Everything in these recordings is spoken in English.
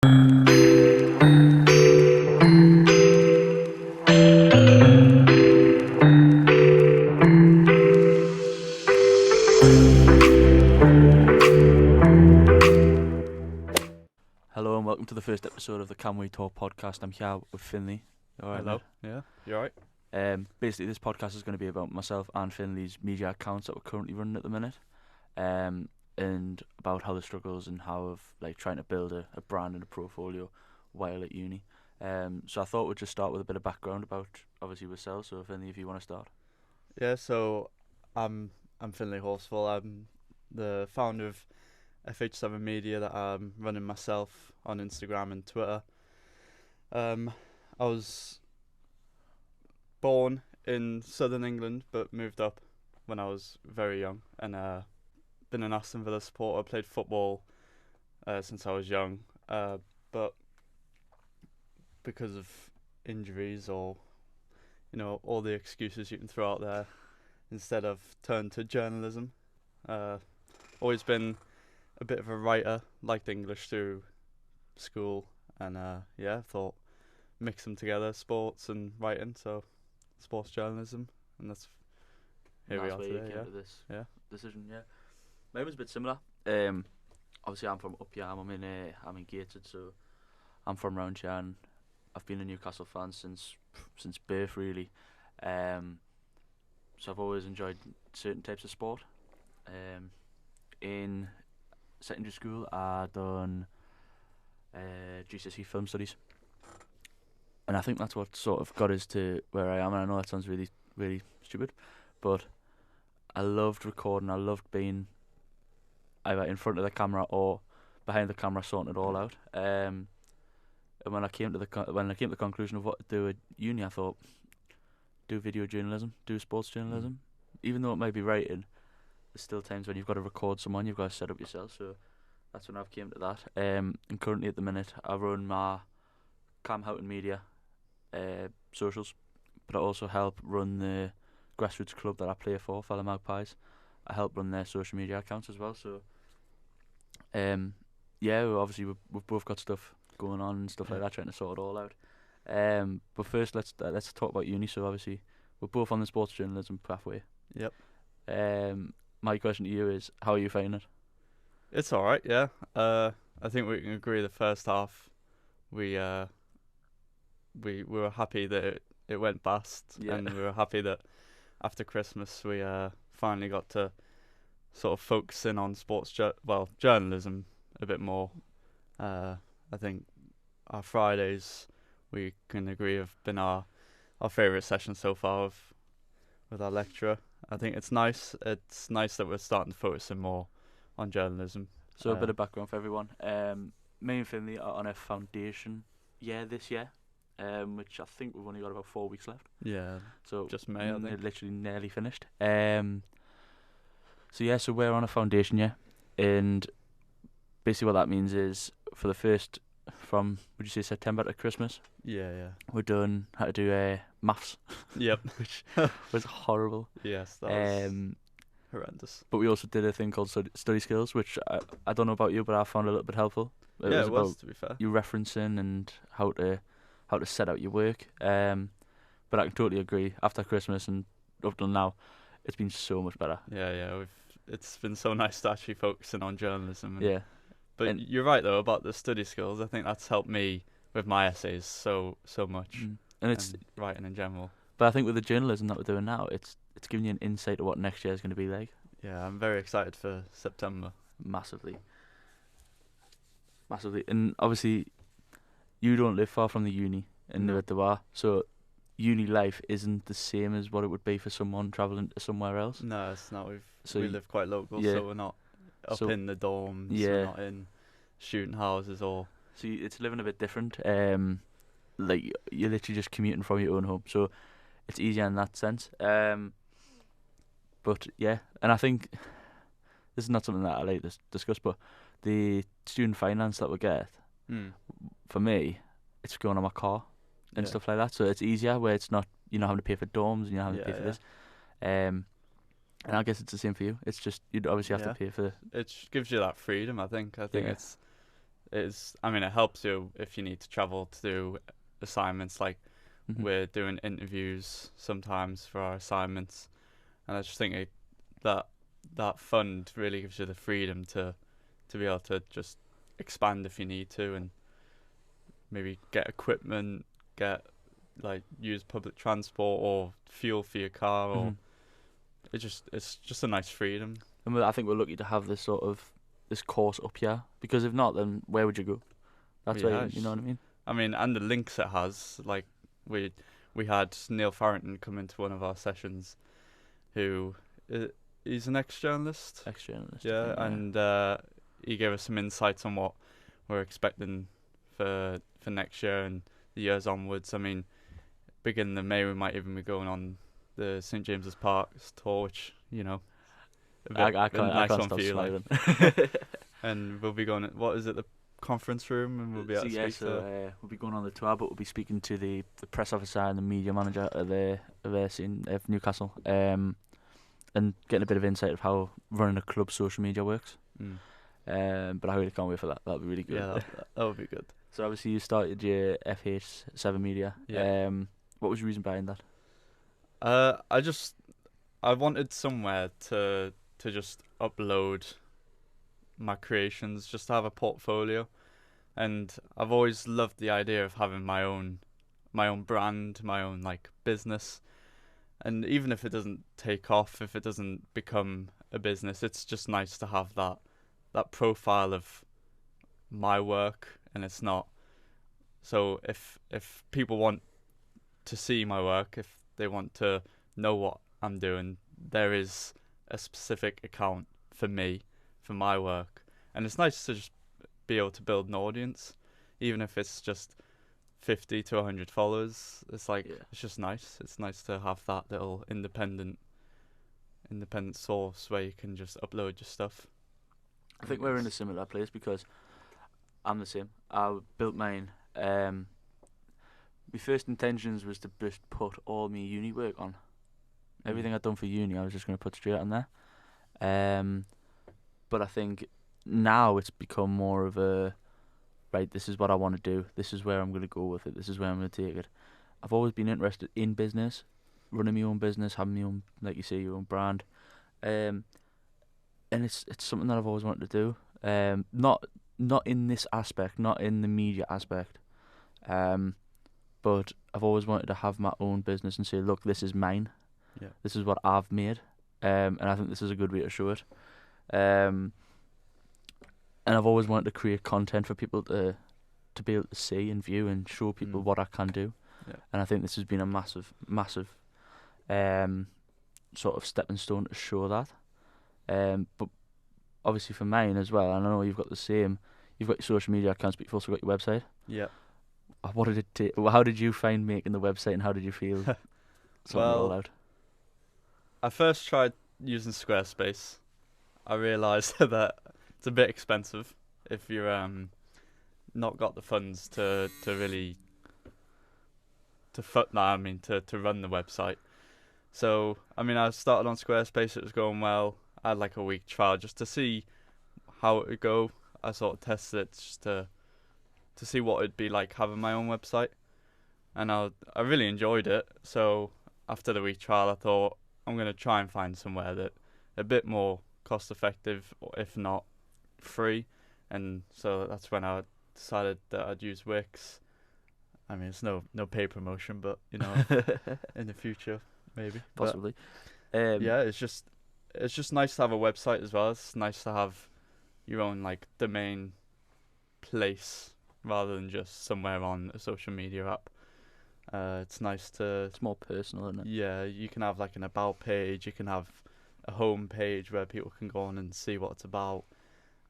Hello and welcome to the first episode of the Can We Talk podcast. I'm here with Finley. All right, Hello. Yeah, you alright? Basically, this podcast is going to be about myself and Finley's media accounts that we're currently running at the minute, and about how the struggles and how of like trying to build a brand and a portfolio while at uni. So I thought we'd just start with a bit of background about obviously yourself. So Finley, if you want to start. Yeah, so I'm Finlay Horsfall. I'm the founder of FH7 Media that I'm running myself on Instagram and Twitter. I was born in southern England but moved up when I was very young, and been an Aston Villa supporter. Played football since I was young, but because of injuries or all the excuses you can throw out there, instead I've turned to journalism. Always been a bit of a writer, liked English through school, and thought mix them together, sports and writing, so sports journalism, and that's here we That's are where you today. came to this Yeah. decision. Yeah, mine was a bit similar. Obviously I'm from up here. I'm in Gateshead, so I'm from round here, and I've been a Newcastle fan since birth, really. So I've always enjoyed certain types of sport. In secondary school, I done GCSE film studies, and I think that's what sort of got us to where I am. And I know that sounds really, really stupid, but I loved recording. I loved being either in front of the camera or behind the camera, sorting it all out. And when I came to the conclusion of what to do at uni, I thought, do video journalism, do sports journalism. Even though it might be writing, there's still times when you've got to record someone, you've got to set up yourself. So that's when I've came to that. And currently at the minute, I run my Cam Houghton Media socials, but I also help run the grassroots club that I play for, Fella Magpies. I help run their social media accounts as well. So, obviously we've both got stuff going on and stuff like that, trying to sort it all out. But first, let's talk about uni. So obviously, we're both on the sports journalism pathway. Yep. My question to you is, how are you finding it? It's alright, yeah. I think we can agree the first half we were happy that it went past, and we were happy that after Christmas we finally got to sort of focus in on journalism a bit more. I think our Fridays, we can agree, have been our favourite session so far with our lecturer. I think it's nice. It's nice that we're starting to focus in more on journalism. So a bit of background for everyone. Me and Finley are on a foundation year this year, which I think we've only got about 4 weeks left. Yeah. So just May, I think. Literally nearly finished. So we're on a foundation year, and basically what that means is for the first, from would you say September to Christmas, Yeah. we're done how to do maths, Yep. which was horrible. Yes, that was horrendous. But we also did a thing called study skills, which I don't know about you, but I found a little bit helpful. It was about to be fair. you referencing and how to set out your work. But I can totally agree. After Christmas and up till now, it's been so much better. Yeah. It's been so nice to actually focusing on journalism. Yeah. But you're right though about the study skills. I think that's helped me with my essays so much, and it's writing in general. But I think with the journalism that we're doing now, it's giving you an insight to what next year is going to be like. Yeah, I'm very excited for September. Massively. And obviously, you don't live far from the uni in No. Newyddibar, so uni life isn't the same as what it would be for someone travelling to somewhere else. No, it's not. So we live quite local, yeah. so we're not up in the dorms. Yeah. We're not in student houses or. So it's living a bit different. Like you're literally just commuting from your own home, so it's easier in that sense. But yeah, and I think this is not something that I like to discuss, but the student finance that we get, for me, it's going on my car and stuff like that. So it's easier where it's not having to pay for dorms and you're having to pay for this. And I guess it's the same for you. It's just you'd obviously have to pay for. It gives you that freedom. I think Yeah. I mean, it helps you if you need to travel to do assignments. Like Mhm. we're doing interviews sometimes for our assignments, and I just think that that fund really gives you the freedom to be able to just expand if you need to, and maybe get equipment, get like use public transport or fuel for your car, or Mhm. it's just a nice freedom. And I think we're lucky to have this course up here, because if not, then where would you go? That's where Yeah, you know what I mean. I mean, and the links it has, like we we had Neil Farrington come into one of our sessions, who uh, he's an ex-journalist, Ex-journalist. I yeah, think, and he gave us some insights on what we're expecting for next year and the years onwards. I mean, beginning of May, we might even be going on the St James's Park's tour, which I a I nice can't one stop for you, like. smiling. And we'll be going. What is it? The conference room, and we'll be able to speak to. We'll be going on the tour, but we'll be speaking to the press officer and the media manager of Newcastle, and getting a bit of insight of how running a club social media works. Mm. But I really can't wait for that. That'll be really good. Yeah, that would be good. So obviously you started your FH7 Media. Yeah. What was your reason behind that? I wanted somewhere to just upload my creations, just to have a portfolio, and I've always loved the idea of having my own brand, my own like business, and even if it doesn't take off, if it doesn't become a business, it's just nice to have that profile of my work, and it's not. So if people want to see my work, if they want to know what I'm doing, there is a specific account for me, for my work, and it's nice to just be able to build an audience, even if it's just 50 to 100 followers. It's like it's just nice. It's nice to have that little independent source where you can just upload your stuff. I think we're in a similar place, because I'm the same. I built mine. My first intentions was to just put all my uni work on. Everything I'd done for uni, I was just going to put straight on there. But I think now it's become more of a, right, this is what I want to do. This is where I'm going to go with it. This is where I'm going to take it. I've always been interested in business, running my own business, having my own, like you say, your own brand. And it's something that I've always wanted to do. Not in this aspect, not in the media aspect. But I've always wanted to have my own business and say, look, this is mine. Yeah. This is what I've made. And I think this is a good way to show it. And I've always wanted to create content for people to be able to see and view and show people what I can do. Yeah. And I think this has been a massive sort of stepping stone to show that. But obviously for mine as well, and I know you've got the same. You've got your social media accounts, but you've also got your website. Yeah. What did it take? How did you find making the website, and how did you feel? Roll out. I first tried using Squarespace. I realised that it's a bit expensive if you're not got the funds to really to run the website. So I mean, I started on Squarespace. It was going well. I had like a week trial just to see how it would go. I sort of tested it just to see what it'd be like having my own website, and I really enjoyed it. So after the week trial, I thought I'm gonna try and find somewhere that a bit more cost effective, or if not free, and so that's when I decided that I'd use Wix. I mean, it's no paid promotion, but you know, in the future maybe Possibly. Yeah, it's just nice to have a website as well. It's nice to have your own like domain place rather than just somewhere on a social media app. It's nice to. It's more personal, isn't it? Yeah, you can have like an about page. You can have a home page where people can go on and see what it's about,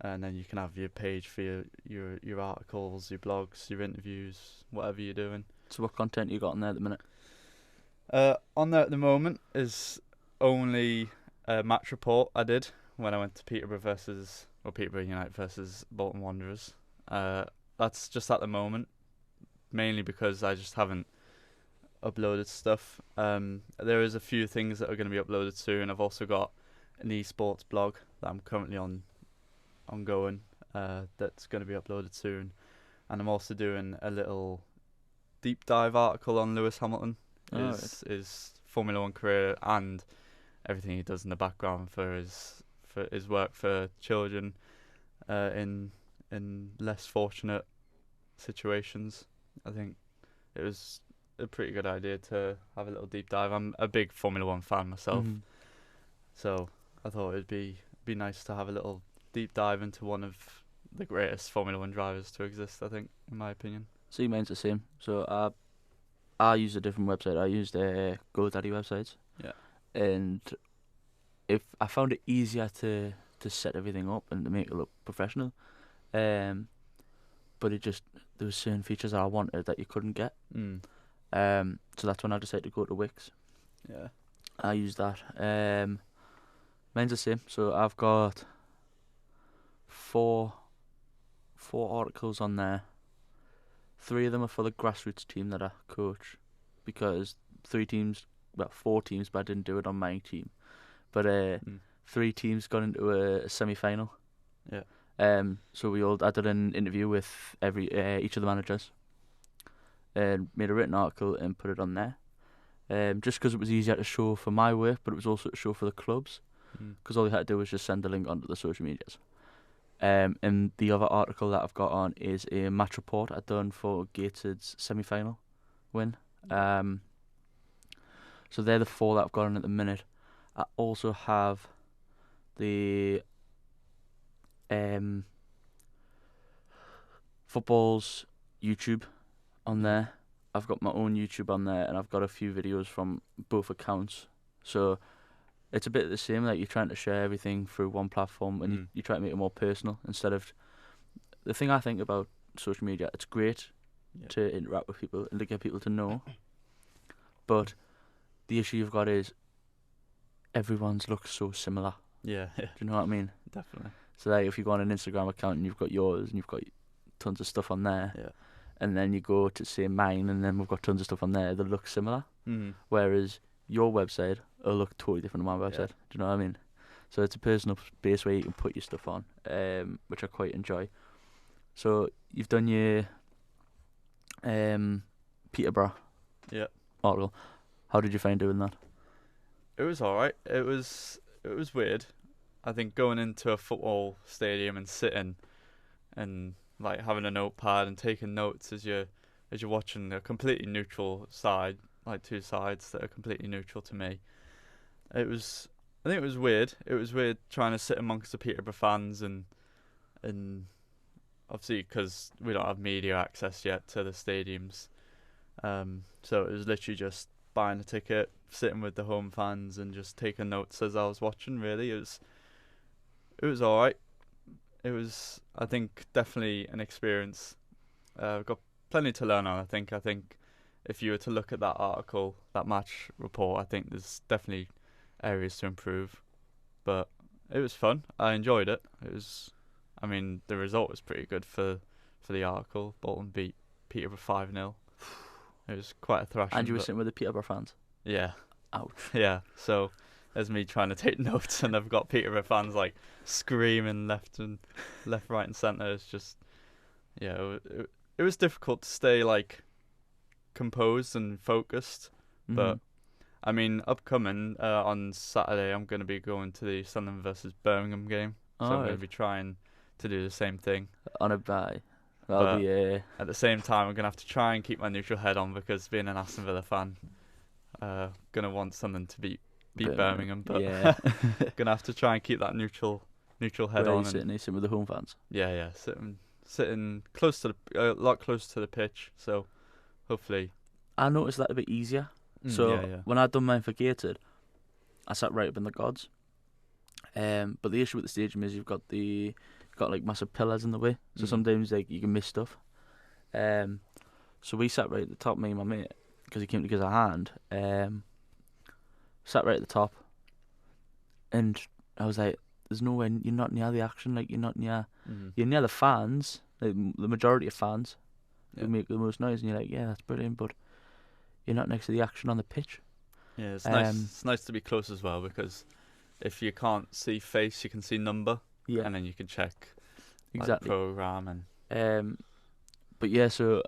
and then you can have your page for your articles, your blogs, your interviews, whatever you're doing. So what content you got on there at the minute? On there at the moment is only a match report I did when I went to Peterborough United versus Bolton Wanderers. That's just at the moment, mainly because I just haven't uploaded stuff. There is a few things that are going to be uploaded soon. I've also got an esports blog that I'm currently ongoing. that's going to be uploaded soon, and I'm also doing a little deep dive article on Lewis Hamilton, his Formula One career and everything he does in the background for his work for children in less fortunate situations. I think it was a pretty good idea to have a little deep dive. I'm a big Formula One fan myself, so I thought it'd be nice to have a little deep dive into one of the greatest Formula One drivers to exist, I think, in my opinion. See, mine's the same. So I use a different website. I used GoDaddy websites. Yeah. And if I found it easier to set everything up and to make it look professional, but there was certain features that I wanted that you couldn't get. So that's when I decided to go to Wix. Yeah. I use that. Mine's the same. So I've got four articles on there. 3 of them are for the grassroots team that I coach, because 4 teams, but I didn't do it on my team. But 3 teams got into a semi-final. Yeah. So I did an interview with each of the managers, and made a written article and put it on there. Just because it was easier to show for my work, but it was also to show for the clubs, because all they had to do was just send the link onto the social medias. And the other article that I've got on is a match report I've done for Gateshead's semi-final win. So they're the 4 that I've got on at the minute. I also have the football's YouTube on there. I've got my own YouTube on there, and I've got a few videos from both accounts. So it's a bit the same, like you're trying to share everything through one platform, and you try to make it more personal instead of... The thing I think about social media, it's great to interact with people and to get people to know, but the issue you've got is everyone's looks so similar. Yeah. Do you know what I mean? Definitely. So like if you go on an Instagram account and you've got yours and you've got tons of stuff on there, and then you go to say mine and then we've got tons of stuff on there that look similar, whereas your website will look totally different to my website. Do you know what I mean? So it's a personal space where you can put your stuff on, which I quite enjoy. So you've done your Peterborough article. How did you find doing that? It was alright. It was weird. I think going into a football stadium and sitting and like having a notepad and taking notes as you're watching a completely neutral side, like 2 sides that are completely neutral to me. I think it was weird. It was weird trying to sit amongst the Peterborough fans and obviously because we don't have media access yet to the stadiums. So it was literally just buying a ticket, sitting with the home fans and just taking notes as I was watching. Really, it was alright. It was, I think, definitely an experience. I've got plenty to learn on. I think if you were to look at that article, that match report, I think there's definitely areas to improve. But it was fun. I enjoyed it. The result was pretty good for the article. Bolton beat Peterborough 5-0. It was quite a thrashing. And you were sitting with the Peterborough fans? Yeah. Ouch. Yeah. So there's me trying to take notes, and I've got Peterborough fans like screaming left, right, and centre. It's just, it was difficult to stay like composed and focused. But upcoming on Saturday, I'm going to be going to the Sunderland versus Birmingham game, so I'm going to be trying to do the same thing on a bye. That'll be at the same time, I'm going to have to try and keep my neutral head on, because being an Aston Villa fan, going to want something to beat Birmingham, but going to have to try and keep that neutral head on. Sitting with the home fans? Yeah, sitting close to a lot closer to the pitch, so hopefully. I noticed that a bit easier. When I done mine for Gated, I sat right up in the gods. But the issue with the stadium is you've got like massive pillars in the way, so sometimes like you can miss stuff. So we sat right at the top, me and my mate, because he came to give us a hand. Sat right at the top, and I was like, "There's no way you're not near the action. Like you're not near, you're near the fans, like the majority of fans who make the most noise." And you're like, "Yeah, that's brilliant," but you're not next to the action on the pitch. Yeah, it's nice. It's nice to be close as well, because if you can't see face, you can see number. Yeah. And then you can check exactly. program and But yeah, so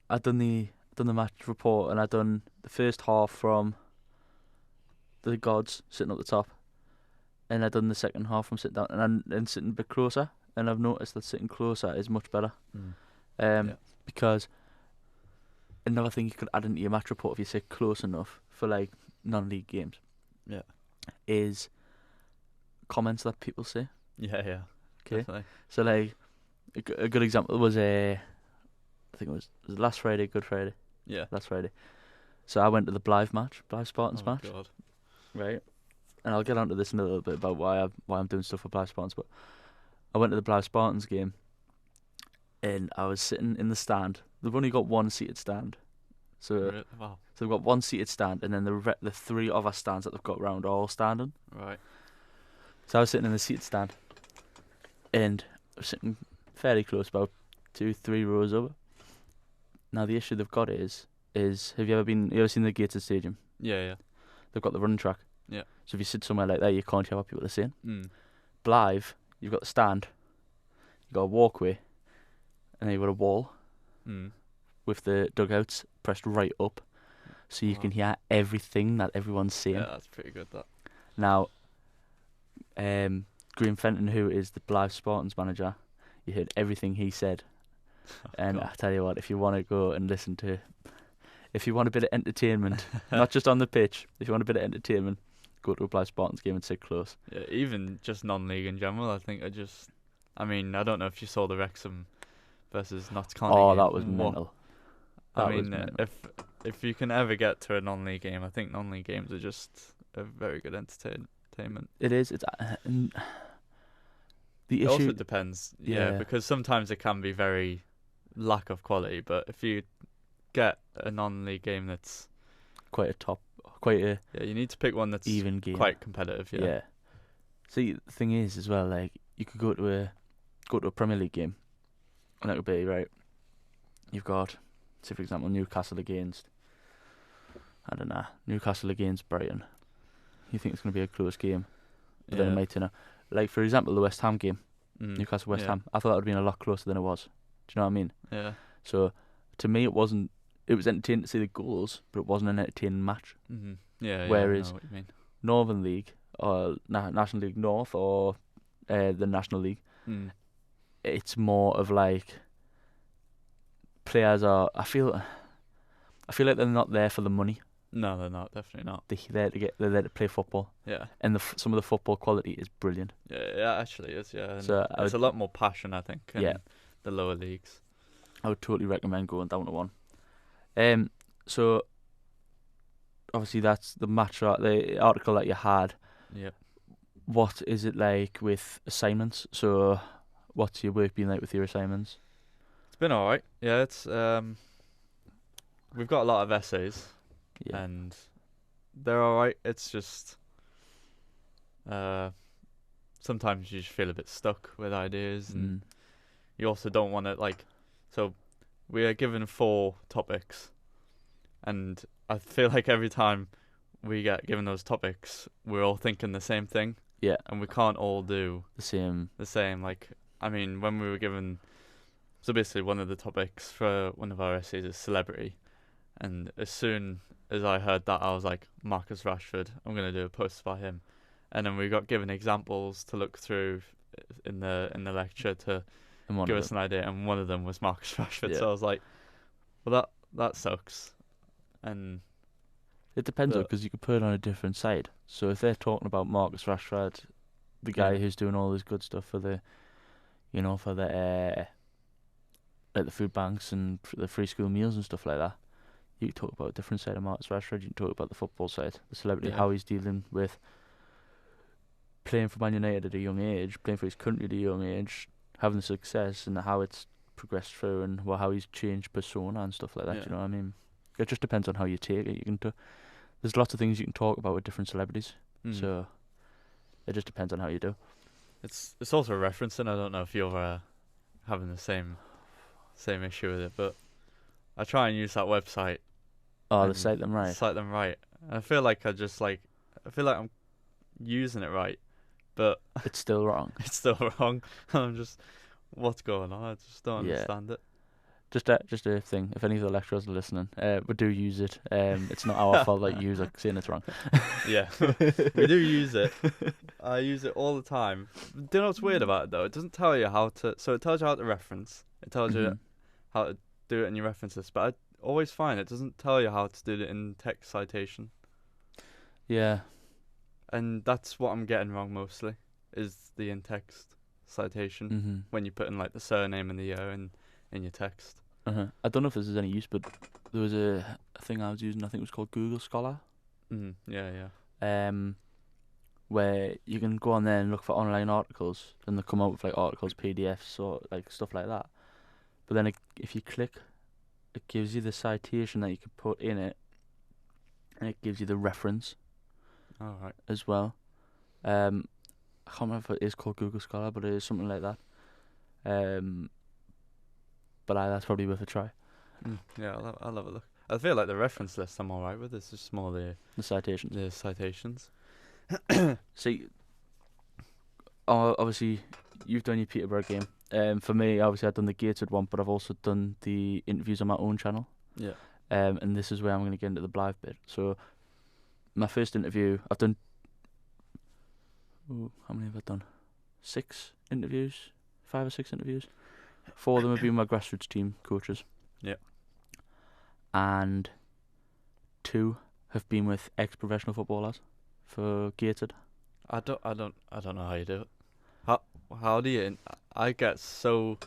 I done the match report, and I done the first half from the gods sitting up the top, and I done the second half from sitting down and sitting a bit closer. And I've noticed that sitting closer is much better. yeah. Because another thing you could add into your match report if you sit close enough for like non-league games, Yeah. is comments that people say. Yeah, yeah. Okay. Definitely. So like a good example was I think it was last Friday, Good Friday. Yeah. Last Friday. So I went to the Blythe Spartans Oh match, God. right? And I'll get onto this in a little bit about why I'm doing stuff for Blythe Spartans. But I went to the Blythe Spartans game, and I was sitting in the stand. They've only got one seated stand, so Really? Wow. they've got one seated stand, and then the three other stands that they've got round are all standing. Right. So I was sitting in the seated stand, and I was sitting fairly close, about 2-3 rows over. Now the issue they've got is have you ever seen the Gateshead Stadium? Yeah, yeah. They've got the running track. Yeah. So if you sit somewhere like that, you can't hear what people are saying. Mm. Blythe, you've got the stand, you've got a walkway, and then you've got a wall Mm. with the dugouts pressed right up, so you can hear everything that everyone's saying. Yeah, that's pretty good. That. Now, Graham Fenton, who is the Blythe Spartans manager, you heard everything he said. And God. I tell you what, if you want to go and listen to, if you want a bit of entertainment, not just on the pitch, if you want a bit of entertainment, go to a Blythe Spartans game and sit close. Yeah, even just non-league in general. I think I mean, I don't know if you saw the Wrexham versus Notts County. Oh, game. that was mental. I mean, if you can ever get to a non-league game, I think non-league games are just a very good entertainment. It is. It's and the It issue. also depends, Yeah. because sometimes it can be very lack of quality. But if you get a non-league game that's quite a you need to pick one that's even game. quite competitive. Yeah. See, the thing is as well, like you could go to a Premier League game, and that would be right. You've got, say for example, Newcastle against Brighton. You think it's going to be a close game, but then it might turn out. Like for example, the West Ham game, Newcastle West Ham. I thought that would have been a lot closer than it was. Do you know what I mean? Yeah. So to me, it wasn't. It was entertaining to see the goals, but it wasn't an entertaining match. Mm-hmm. Yeah. Whereas I know what you mean. Northern League or National League North or the National League, it's more of like players are. I feel like they're not there for the money. No, they're not. Definitely not. They're there to play football, Yeah. and some of the football quality is brilliant. Yeah, actually is. Yeah. And So there's a lot more passion, I think, in the lower leagues. I would totally recommend going down to one. So obviously that's the match, the article that you had. Yeah. What is it like with assignments? So what's your work been like with your assignments? It's been alright. Yeah, it's we've got a lot of essays. Yeah. And they're alright. It's just sometimes you just feel a bit stuck with ideas, and you also don't want to so we are given 4 topics, and I feel like every time we get given those topics, we're all thinking the same thing. Yeah. And we can't all do the same. Like, I mean, when we were given, so basically one of the topics for one of our essays is celebrity, and as soon as I heard that, I was like, Marcus Rashford, I'm going to do a post by him. And then we got given examples to look through in the lecture to give us an idea, and one of them was Marcus Rashford. Yeah. So I was like, well, that sucks. And it depends though, because you could put it on a different side. So if they're talking about Marcus Rashford, the guy who's doing all this good stuff for the, like the food banks and the free school meals and stuff like that, you can talk about a different side of Marcus Rashford. You can talk about the football side, the celebrity, how he's dealing with playing for Man United at a young age, playing for his country at a young age, having success, and how it's progressed through, and how he's changed persona and stuff like that. Yeah. Do you know what I mean? It just depends on how you take it. There's lots of things you can talk about with different celebrities, so it just depends on how you do. It's also referencing. I don't know if you're having the same issue with it, but I try and use that website. Oh, the Cite Them Right. Cite Them Right. I feel like I feel like I'm using it right, but it's still wrong. It's still wrong. I'm just, what's going on. I just don't Yeah. understand it. Just a thing. If any of the lecturers are listening, we do use it. It's not our fault that you are saying it's wrong. Yeah, we do use it. I use it all the time. Do you know what's weird about it though? It doesn't tell you how to. So it tells you how to reference. It tells you Mhm. how to do it in your references, but I always find it doesn't tell you how to do it in text citation, Yeah. and that's what I'm getting wrong mostly. Is the in text citation Mhm. when you put in like the surname and the year in your text. I don't know if this is any use, but there was a thing I was using. I think it was called Google Scholar. Yeah. Where you can go on there and look for online articles, and they come out with like articles, PDFs, or like stuff like that. But then if you click, it gives you the citation that you can put in it, and it gives you the reference All right. as well. I can't remember if it is called Google Scholar, but it is something like that. But that's probably worth a try. Yeah, I'll have a look. I feel like the reference list I'm alright with. It's just more The citations. the citations. See, obviously, you've done your Peterborough game. For me, obviously, I've done the Gateshead one, but I've also done the interviews on my own channel. Yeah. And this is where I'm going to get into the Blythe bit. So, my first interview, I've done. How many have I done? 6 interviews, 5 or 6 interviews. 4 of them have been my grassroots team coaches. Yeah. And 2 have been with ex-professional footballers for Gateshead. I don't know how you do it. How do you? I get so.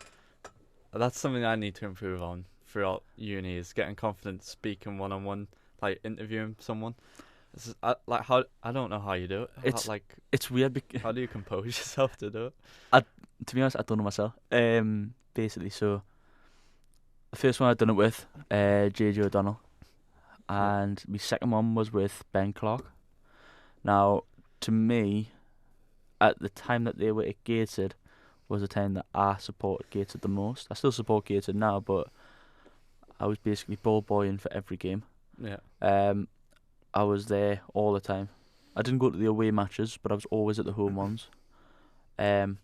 That's something I need to improve on throughout uni is getting confident speaking one-on-one, like interviewing someone. I don't know how you do it. It's weird. How do you compose yourself to do it? To be honest, I don't know myself. Basically, so the first one I'd done it with JJ O'Donnell, and my second one was with Ben Clark. Now, to me, at the time that they were at Gateshead, was the time that I supported Gateshead the most. I still support Gateshead now, but I was basically ball boying for every game. Yeah. I was there all the time. I didn't go to the away matches, but I was always at the home ones. So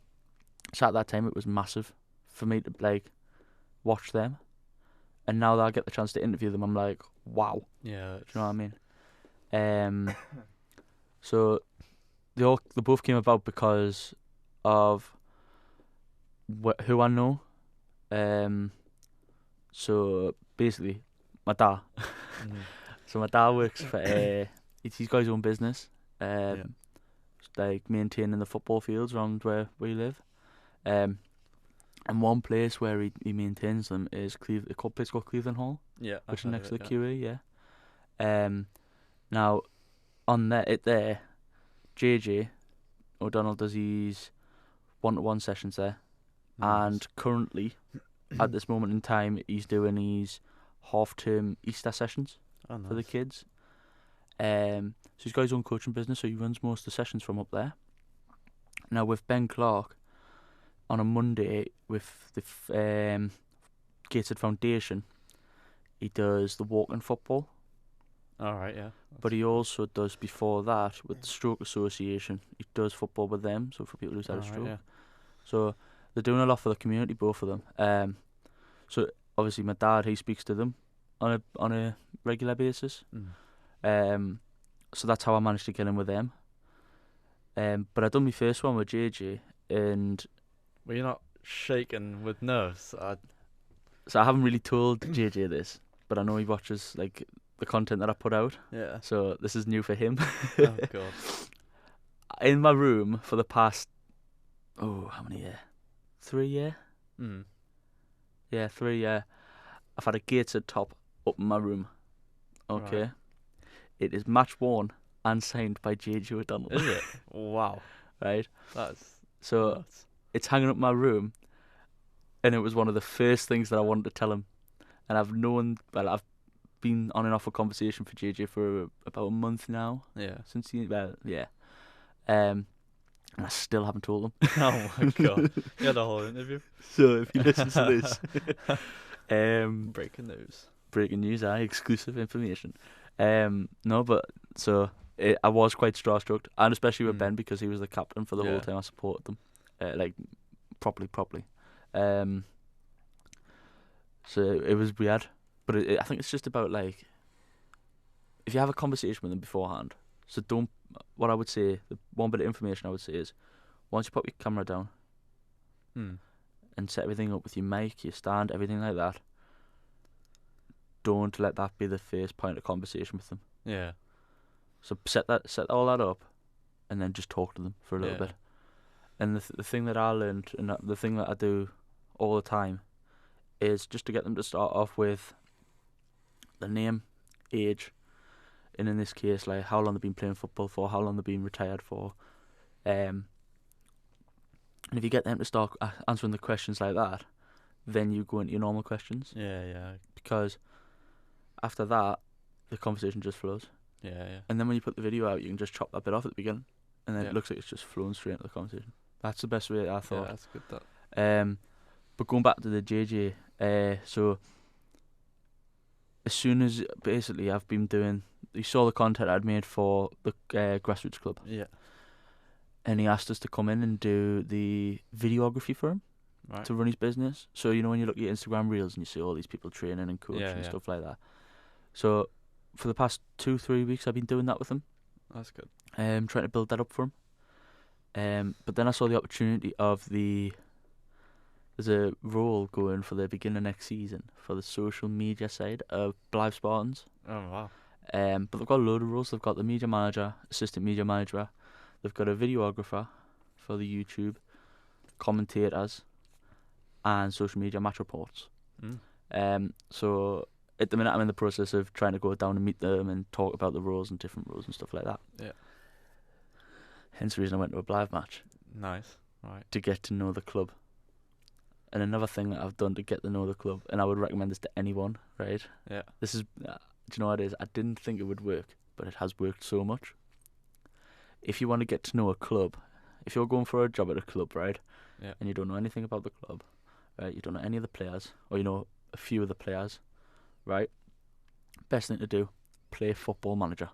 at that time, it was massive for me to watch them. And now that I get the chance to interview them, I'm like, wow. Yeah. Do you know what I mean? So they both came about because of who I know. So basically, my dad. So my dad works for he's got his own business. Like maintaining the football fields around where we live. And one place where he maintains them is a place called Cleveland Hall. Yeah. Which is next to the QE, yeah. Now on there, JJ O'Donnell does his 1-to-1 sessions there, and currently, at this moment in time, he's doing his half-term Easter sessions for the kids. So he's got his own coaching business, so he runs most of the sessions from up there. Now with Ben Clark, on a Monday with the Gateshead Foundation, he does the walking football. All right, yeah. But he also does, before that, with the Stroke Association, he does football with them, so for people who've had a stroke. Right, yeah. So they're doing a lot for the community, both of them. So obviously my dad, he speaks to them on a regular basis. So that's how I managed to get in with them. But I done my first one with JJ, and Were you not shaking with nerves? so I haven't really told JJ this, but I know he watches the content that I put out. Yeah. So this is new for him. Oh god. In my room for the past how many years? 3 years? Yeah, 3 years. I've had a Gateshead top up in my room. Okay. Right. It is match worn and signed by JJ O'Donnell. Is it? Wow. Right? That's So nuts. it's hanging up in my room, and it was one of the first things that I wanted to tell him. And I've been on and off a conversation for JJ for about a month now. Yeah. Since and I still haven't told him. Oh my god. You had a whole interview. So if he listens to this, Breaking news. breaking news, exclusive information. No, but so I was quite starstruck, and especially with Ben because he was the captain for the whole time I supported them, properly. Um, so it was weird, but I think it's just about like if you have a conversation with them beforehand. So don't. What I would say, the one bit of information I would say is, once you put your camera down and set everything up with your mic, your stand, everything like that, don't let that be the first point of conversation with them. Yeah. So set all that up, and then just talk to them for a little Yeah. bit. And the thing that I learned, and the thing that I do all the time, is just to get them to start off with the name, age, and in this case, like how long they've been playing football for, how long they've been retired for. And if you get them to start answering the questions like that, then you go into your normal questions. Yeah, yeah. Because after that, the conversation just flows. Yeah, yeah. And then when you put the video out, you can just chop that bit off at the beginning, and then Yeah. it looks like it's just flowing straight into the conversation. That's the best way I Yeah, thought. that's good. That. But going back to the JJ, so as soon as basically I've been doing, you saw the content I'd made for the grassroots club, Yeah. and he asked us to come in and do the videography for him Right. to run his business. So you know when you look at your Instagram reels and you see all these people training and coaching Yeah, and yeah. stuff like that. So for the past 2-3 weeks, I've been doing that with him. That's good. Trying to build that up for him. But then I saw the opportunity of there's a role going for the beginning of next season for the social media side of Blythe Spartans. Oh wow. But they've got a load of roles. They've got the media manager, assistant media manager. They've got a videographer for the YouTube, commentators, and social media match reports. So at the minute, I'm in the process of trying to go down and meet them and talk about the roles and different roles and stuff like that. Yeah. Hence the reason I went to a Blythe match, Nice. Right. to get to know the club. And another thing that I've done to get to know the club, and I would recommend this to anyone, right? Yeah. This is, do you know what it is? I didn't think it would work, but it has worked so much. If you want to get to know a club, if you're going for a job at a club, right? Yeah. And you don't know anything about the club, right? You don't know any of the players, or you know a few of the players, right? Best thing to do, play Football Manager,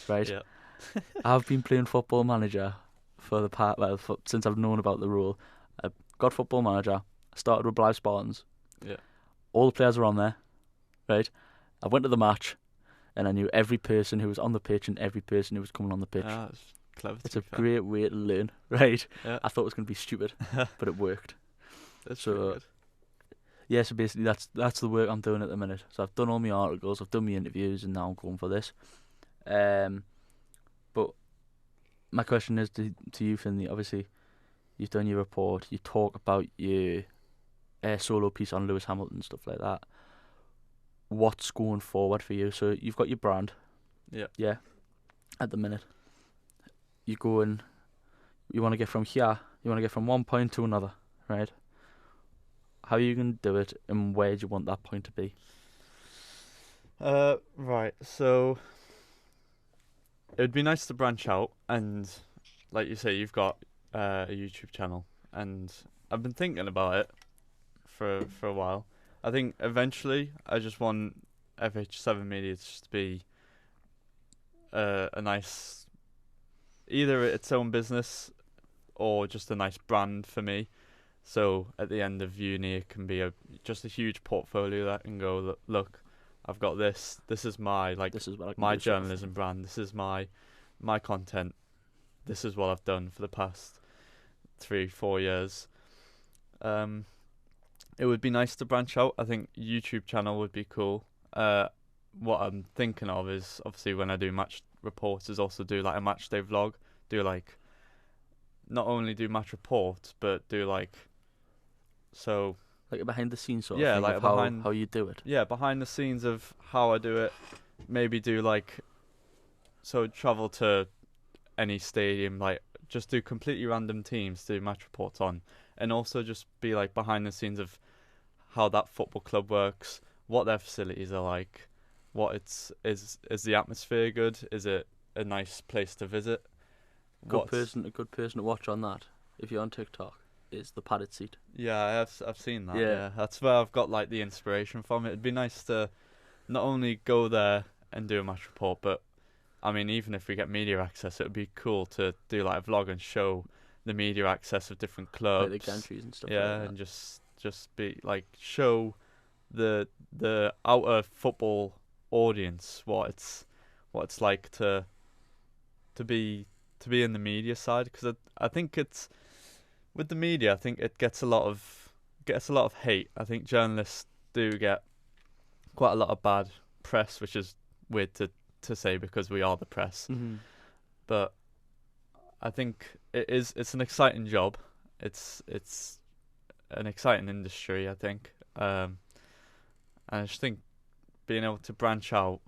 right? Yeah. I've been playing Football Manager for the since I've known about the rule. I got Football Manager. I started with Blythe Spartans. Yeah. All the players were on there, right? I went to the match, and I knew every person who was on the pitch and every person who was coming on the pitch. Ah, that's clever. It's a great way to learn, right? Yeah. I thought it was going to be stupid, but it worked. That's so- pretty good. Yeah, so basically that's the work I'm doing at the minute. So I've done all my articles, I've done my interviews, and now I'm going for this. But my question is to you, Finley. Obviously, you've done your report. You talk about your solo piece on Lewis Hamilton, stuff like that. What's going forward for you? So you've got your brand. Yeah. Yeah. At the minute, you want to get from here. You want to get from one point to another, right? How are you going to do it, and where do you want that point to be? Right. So it would be nice to branch out, and like you say, you've got a YouTube channel, and I've been thinking about it for a while. I think eventually I just want FH7 Media to just be a nice, either its own business or just a nice brand for me. So at the end of uni, it can be just a huge portfolio that can go, look, I've got this. This is my This is what I can my do, sort of journalism thing. brand. This is my content. This is what I've done for the past 3-4 years. It would be nice to branch out. I think YouTube channel would be cool. What I'm thinking of is obviously when I do match reports is also do like a match day vlog. Do like not only do match reports but do like Like a behind the scenes sort Yeah, of thing like of behind- how you do it. behind the scenes of how I do it. Maybe do like travel to any stadium, like just do completely random teams, do match reports on, and also just be like behind the scenes of how that football club works, what their facilities are like, what is the atmosphere good, is it a nice place to visit. A good person to watch on that, if you're on TikTok, is the padded seat. Yeah, I've seen that. Yeah. Yeah, that's where I've got like the inspiration from. It'd be nice to not only go there and do a match report, but I mean, even if we get media access, it would be cool to do like a vlog and show the media access of different Like clubs. the gantries and stuff. Yeah, like that. and just be like show the outer football audience what it's like to be in the media side, because I think it's with the media. I think it gets a lot of hate. I think journalists do get quite a lot of bad press, which is weird to say because we are the press. Mhm. But I think it's an exciting job. It's an exciting industry, I think. And I just think being able to branch out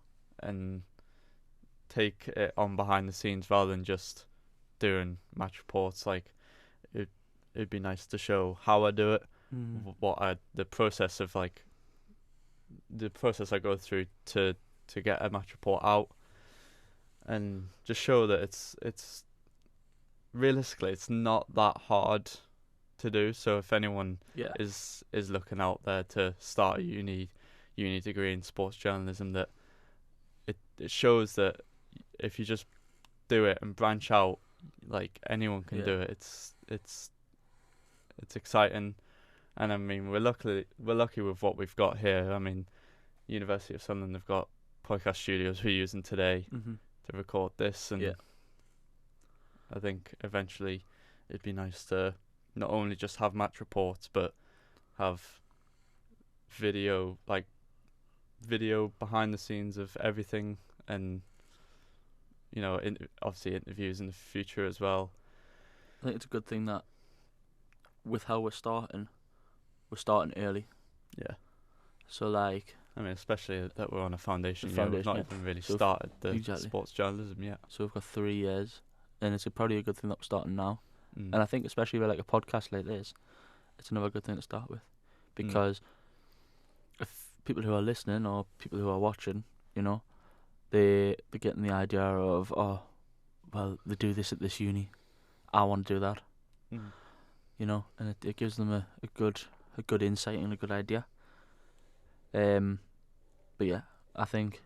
and take it on behind the scenes rather than just doing match reports, like it'd be nice to show how I do it, the process of like the process I go through to get a match report out, and just show that it's realistically it's not that hard to do. So if anyone Yeah. is looking out there to start a uni degree in sports journalism, that it shows that if you just do it and branch out, like anyone can do it. It's exciting, and I mean we're lucky with what we've got here. I mean, University of Sunderland have got podcast studios we're using today to record this, and I think eventually it'd be nice to not only just have match reports but have video behind the scenes of everything, and obviously interviews in the future as well. I think it's a good thing that with how we're starting early. Yeah. So like, I mean, especially that we're on a foundation. We've foundation, not yeah. even really So started the exactly. sports journalism yet. So we've got 3 years, and it's probably a good thing that we're starting now. Mm. And I think especially with like a podcast like this, it's another good thing to start with, because if people who are listening or people who are watching, they're getting the idea of, oh, well, they do this at this uni, I want to do that, and it gives them a good insight and a good idea. But yeah, I think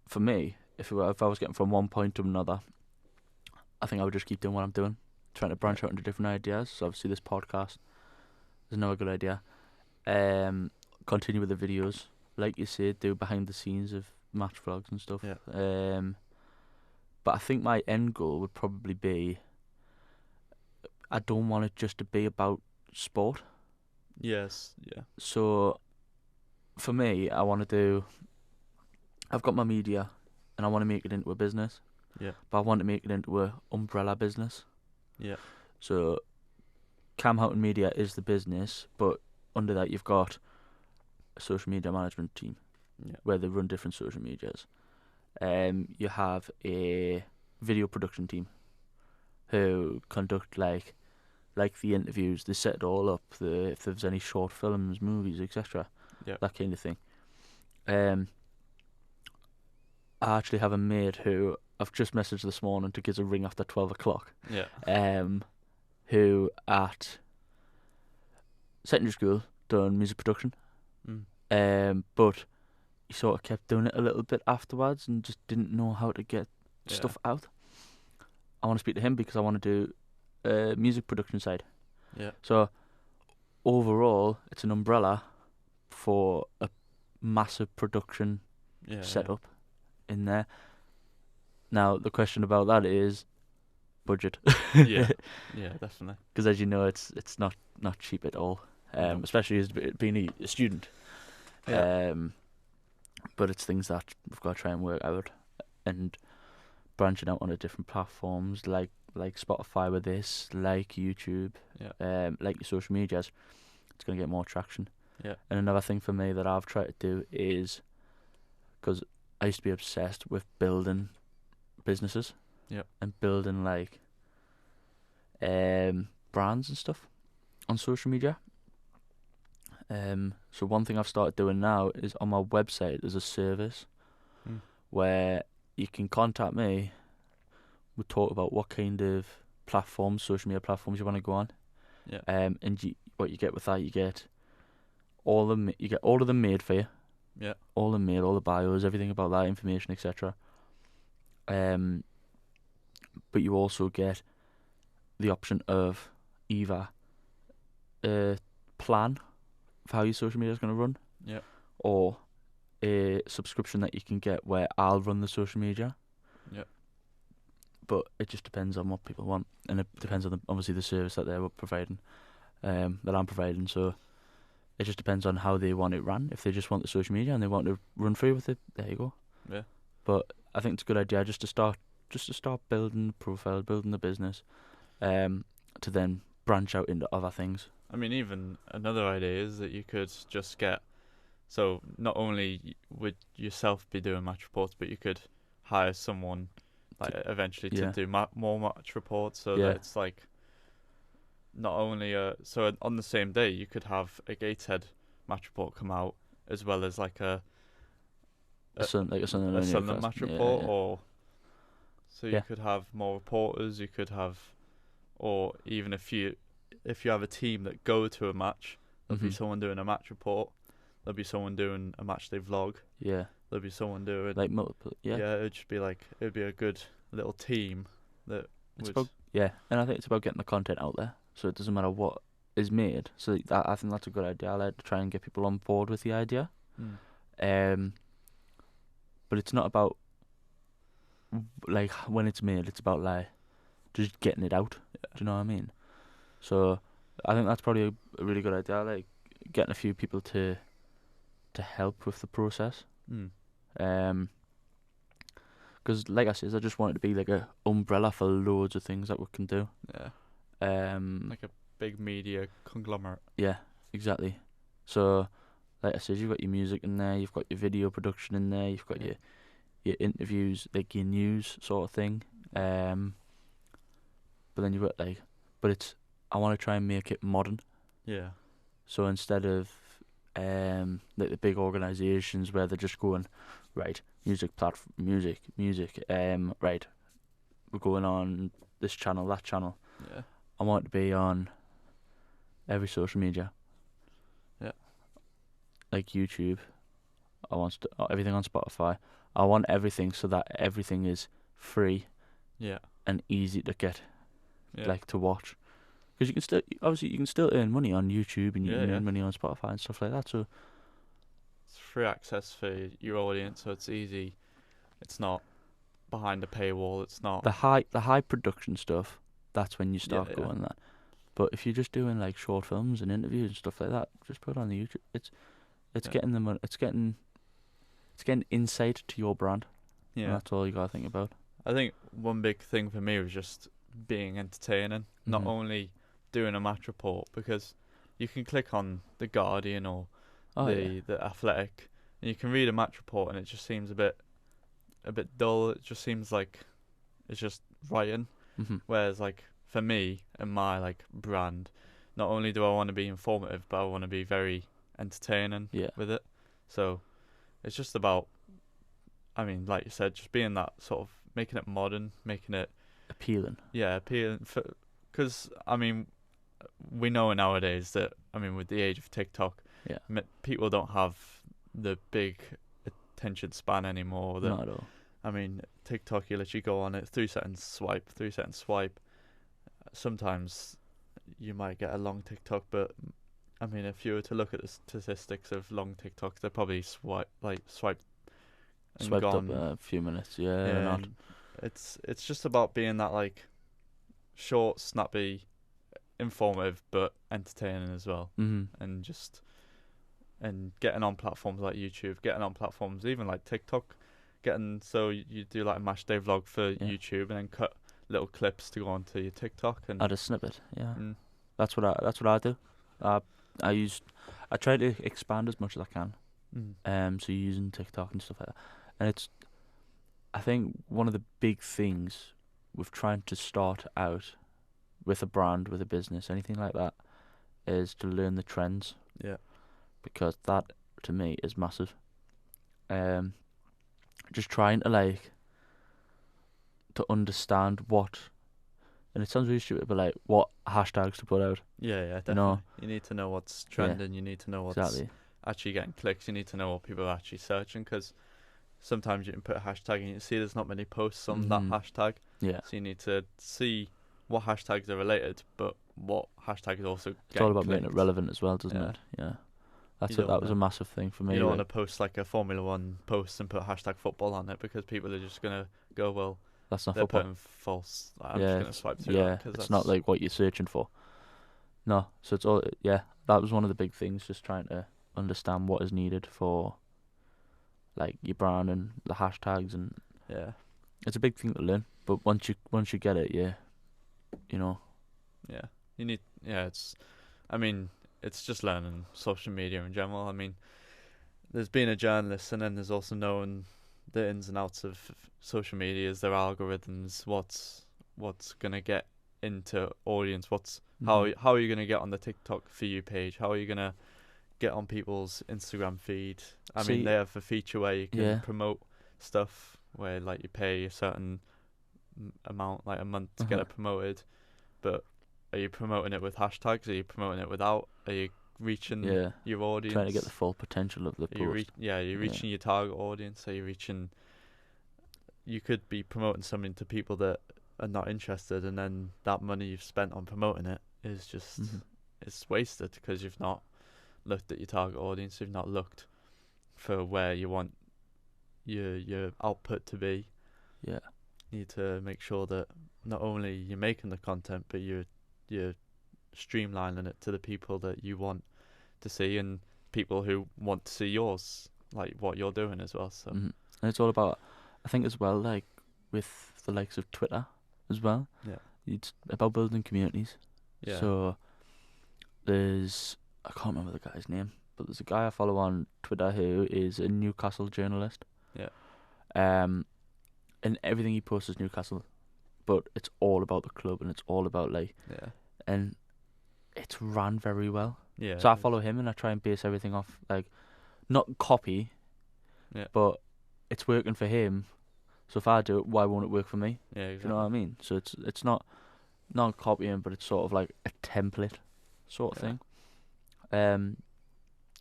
for me, if I was getting from one point to another, I think I would just keep doing what I'm doing, trying to branch out into different ideas. So obviously this podcast is another good idea. Continue with the videos, like you said, do behind the scenes of match vlogs and stuff. Yeah. But I think my end goal would probably be, I don't want it just to be about sport. Yes. Yeah. So for me, I've got my media and I want to make it into a business. Yeah. But I want to make it into a umbrella business. Yeah. So Cam Houghton Media is the business, but under that you've got a social media management team where they run different social medias. You have a video production team who conduct like the interviews. They set it all up. If there's any short films, movies, etc. Yeah. That kind of thing. I actually have a mate who I've just messaged this morning to give us a ring after 12 o'clock. Yeah. Who at secondary school done music production. But he sort of kept doing it a little bit afterwards and just didn't know how to get stuff out. I want to speak to him because I want to do music production side. Yeah. So overall, it's an umbrella for a massive production setup in there. Now the question about that is budget. Yeah, definitely. Because as you know, it's not cheap at all. Especially as being a student. Yeah. But it's things that we've got to try and work out, and branching out onto different platforms like Spotify with this, like YouTube, like your social medias, it's going to get more traction. Yeah. And another thing for me that I've tried to do is, because I used to be obsessed with building businesses, and building like brands and stuff on social media. So one thing I've started doing now is on my website there's a service where you can contact me. We talk about what kind of platforms, social media platforms you want to go on. Yeah. And what you get with that, you get all of them made for you. Yeah. All them made, all the bios, everything about that information, etc. But you also get the option of either a plan for how your social media is going to run, Yeah. or a subscription that you can get where I'll run the social media. Yeah. But it just depends on what people want, and it depends on obviously the service that they're providing, that I'm providing. So it just depends on how they want it run. If they just want the social media and they want to run through with it, there you go. Yeah. But I think it's a good idea just to start building the profile, building the business, to then branch out into other things. I mean, even another idea is that you could just get, so not only would yourself be doing match reports, but you could hire someone like eventually to do more match reports, so that it's like not only so on the same day you could have a Gateshead match report come out as well as like a Sunderland match report, or so you could have more reporters. You could have, or even if you have a team that go to a match, there'll be someone doing a match report. There'll be someone doing a match day vlog. Yeah. There'll be someone doing like multiple. Yeah. Yeah, it'd just be like it'd be a good little team that. And I think it's about getting the content out there, so it doesn't matter what is made. So I think that's a good idea. I like to try and get people on board with the idea. But it's not about like when it's made. It's about like just getting it out. Yeah. Do you know what I mean? So I think that's probably a really good idea. Like getting a few people to help with the process. Because like I said, I just want it to be like a umbrella for loads of things that we can do. Yeah. Like a big media conglomerate. Yeah, exactly. So, like I said, you've got your music in there, you've got your video production in there, you've got your interviews, like your news sort of thing. But then you've got I want to try and make it modern. Yeah. So instead of like the big organisations where they're just going, right, music, right, we're going on this channel, that channel. Yeah. I want it to be on every social media. Yeah. Like YouTube. I want everything on Spotify. I want everything so that everything is free. Yeah. And easy to get, yeah. like to watch. Because you can still earn money on YouTube and you can earn money on Spotify and stuff like that. So it's free access for your audience, so it's easy. It's not behind a paywall. It's not the high production stuff. That's when you start going that. But if you're just doing like short films and interviews and stuff like that, just put it on the YouTube. It's getting the money. It's getting insight to your brand. Yeah, and that's all you gotta think about. I think one big thing for me was just being entertaining, not only doing a match report, because you can click on the Guardian or the Athletic and you can read a match report and it just seems a bit dull. It just seems like it's just writing. Whereas like for me and my like brand, not only do I want to be informative, but I want to be very entertaining with it. So it's just about, I mean, like you said, just being that sort of, making it modern, making it appealing. Yeah, appealing. Because I mean, we know nowadays that, I mean, with the age of TikTok, people don't have the big attention span anymore. Not at all. I mean, TikTok, you literally go on it, 3 seconds swipe, 3 seconds swipe. Sometimes you might get a long TikTok, but I mean, if you were to look at the statistics of long TikToks, they're probably swiped gone. Up a few minutes. Yeah, not. It's just about being that like short, snappy, informative, but entertaining as well. And just getting on platforms like YouTube, getting on platforms even like TikTok, so you do like a match day vlog for YouTube and then cut little clips to go onto your TikTok and add a snippet. That's what I do. I try to expand as much as I can. So using TikTok and stuff like that, and I think one of the big things with trying to start out with a brand, with a business, anything like that, is to learn the trends. Yeah. Because that to me is massive. Just trying to understand what, and it sounds really stupid, but like what hashtags to put out. Yeah, definitely. You need to know what's trending. You need to know what's actually getting clicks. You need to know what people are actually searching, because sometimes you can put a hashtag and you see there's not many posts on that hashtag. Yeah. So you need to see what hashtags are related, but what hashtags also get It's all about making clicked. it relevant as well, doesn't Yeah. it? Yeah. You That don't was a wanna- massive thing for me. You don't like, want to post like a Formula One post and put hashtag football on it because people are just gonna go, well, that's not they're football. putting false. Like, I'm Yeah, just gonna swipe through Yeah, that because it's not like what you're searching for. No, so it's all. Yeah, that was one of the big things. Just trying to understand what is needed for, like, your brand and the hashtags, and yeah, it's a big thing to learn. But once you get it, you know, yeah. You need, yeah. I mean, it's just learning social media in general. I mean, there's being a journalist, and then there's also knowing the ins and outs of social media, their algorithms, what's gonna get into audience, Mhm. how are you gonna get on the TikTok for you page, how are you gonna get on people's Instagram feed. I mean, See, they have a feature where you can yeah. promote stuff where like you pay a certain amount, like a month, to get Uh-huh. it promoted. But are you promoting it with hashtags? Are you promoting it without? Are you reaching Yeah, your audience? trying to get the full potential of the Are you post. are you reaching your target audience? Are you reaching? You could be promoting something to people that are not interested, and then that money you've spent on promoting it is just Mhm. it's wasted because you've not looked at your target audience. You've not looked for where you want your output to be. Yeah, You need to make sure that not only you're making the content, but you're streamlining it to the people that you want to see, and people who want to see yours, like what you're doing as well. So and it's all about. I think as well, like with the likes of Twitter, as well. yeah, It's about building communities. yeah, So I can't remember the guy's name, but there's a guy I follow on Twitter who is a Newcastle journalist. yeah, And everything he posts is Newcastle, but it's all about the club, and it's all about yeah, and it's ran very well. yeah. So I it is. follow him, and I try and base everything off, like, not copy, Yeah, but it's working for him. So if I do it, why won't it work for me? yeah, Do you exactly. know what I mean? So it's not copying, but it's sort of like a template sort of Yeah. thing.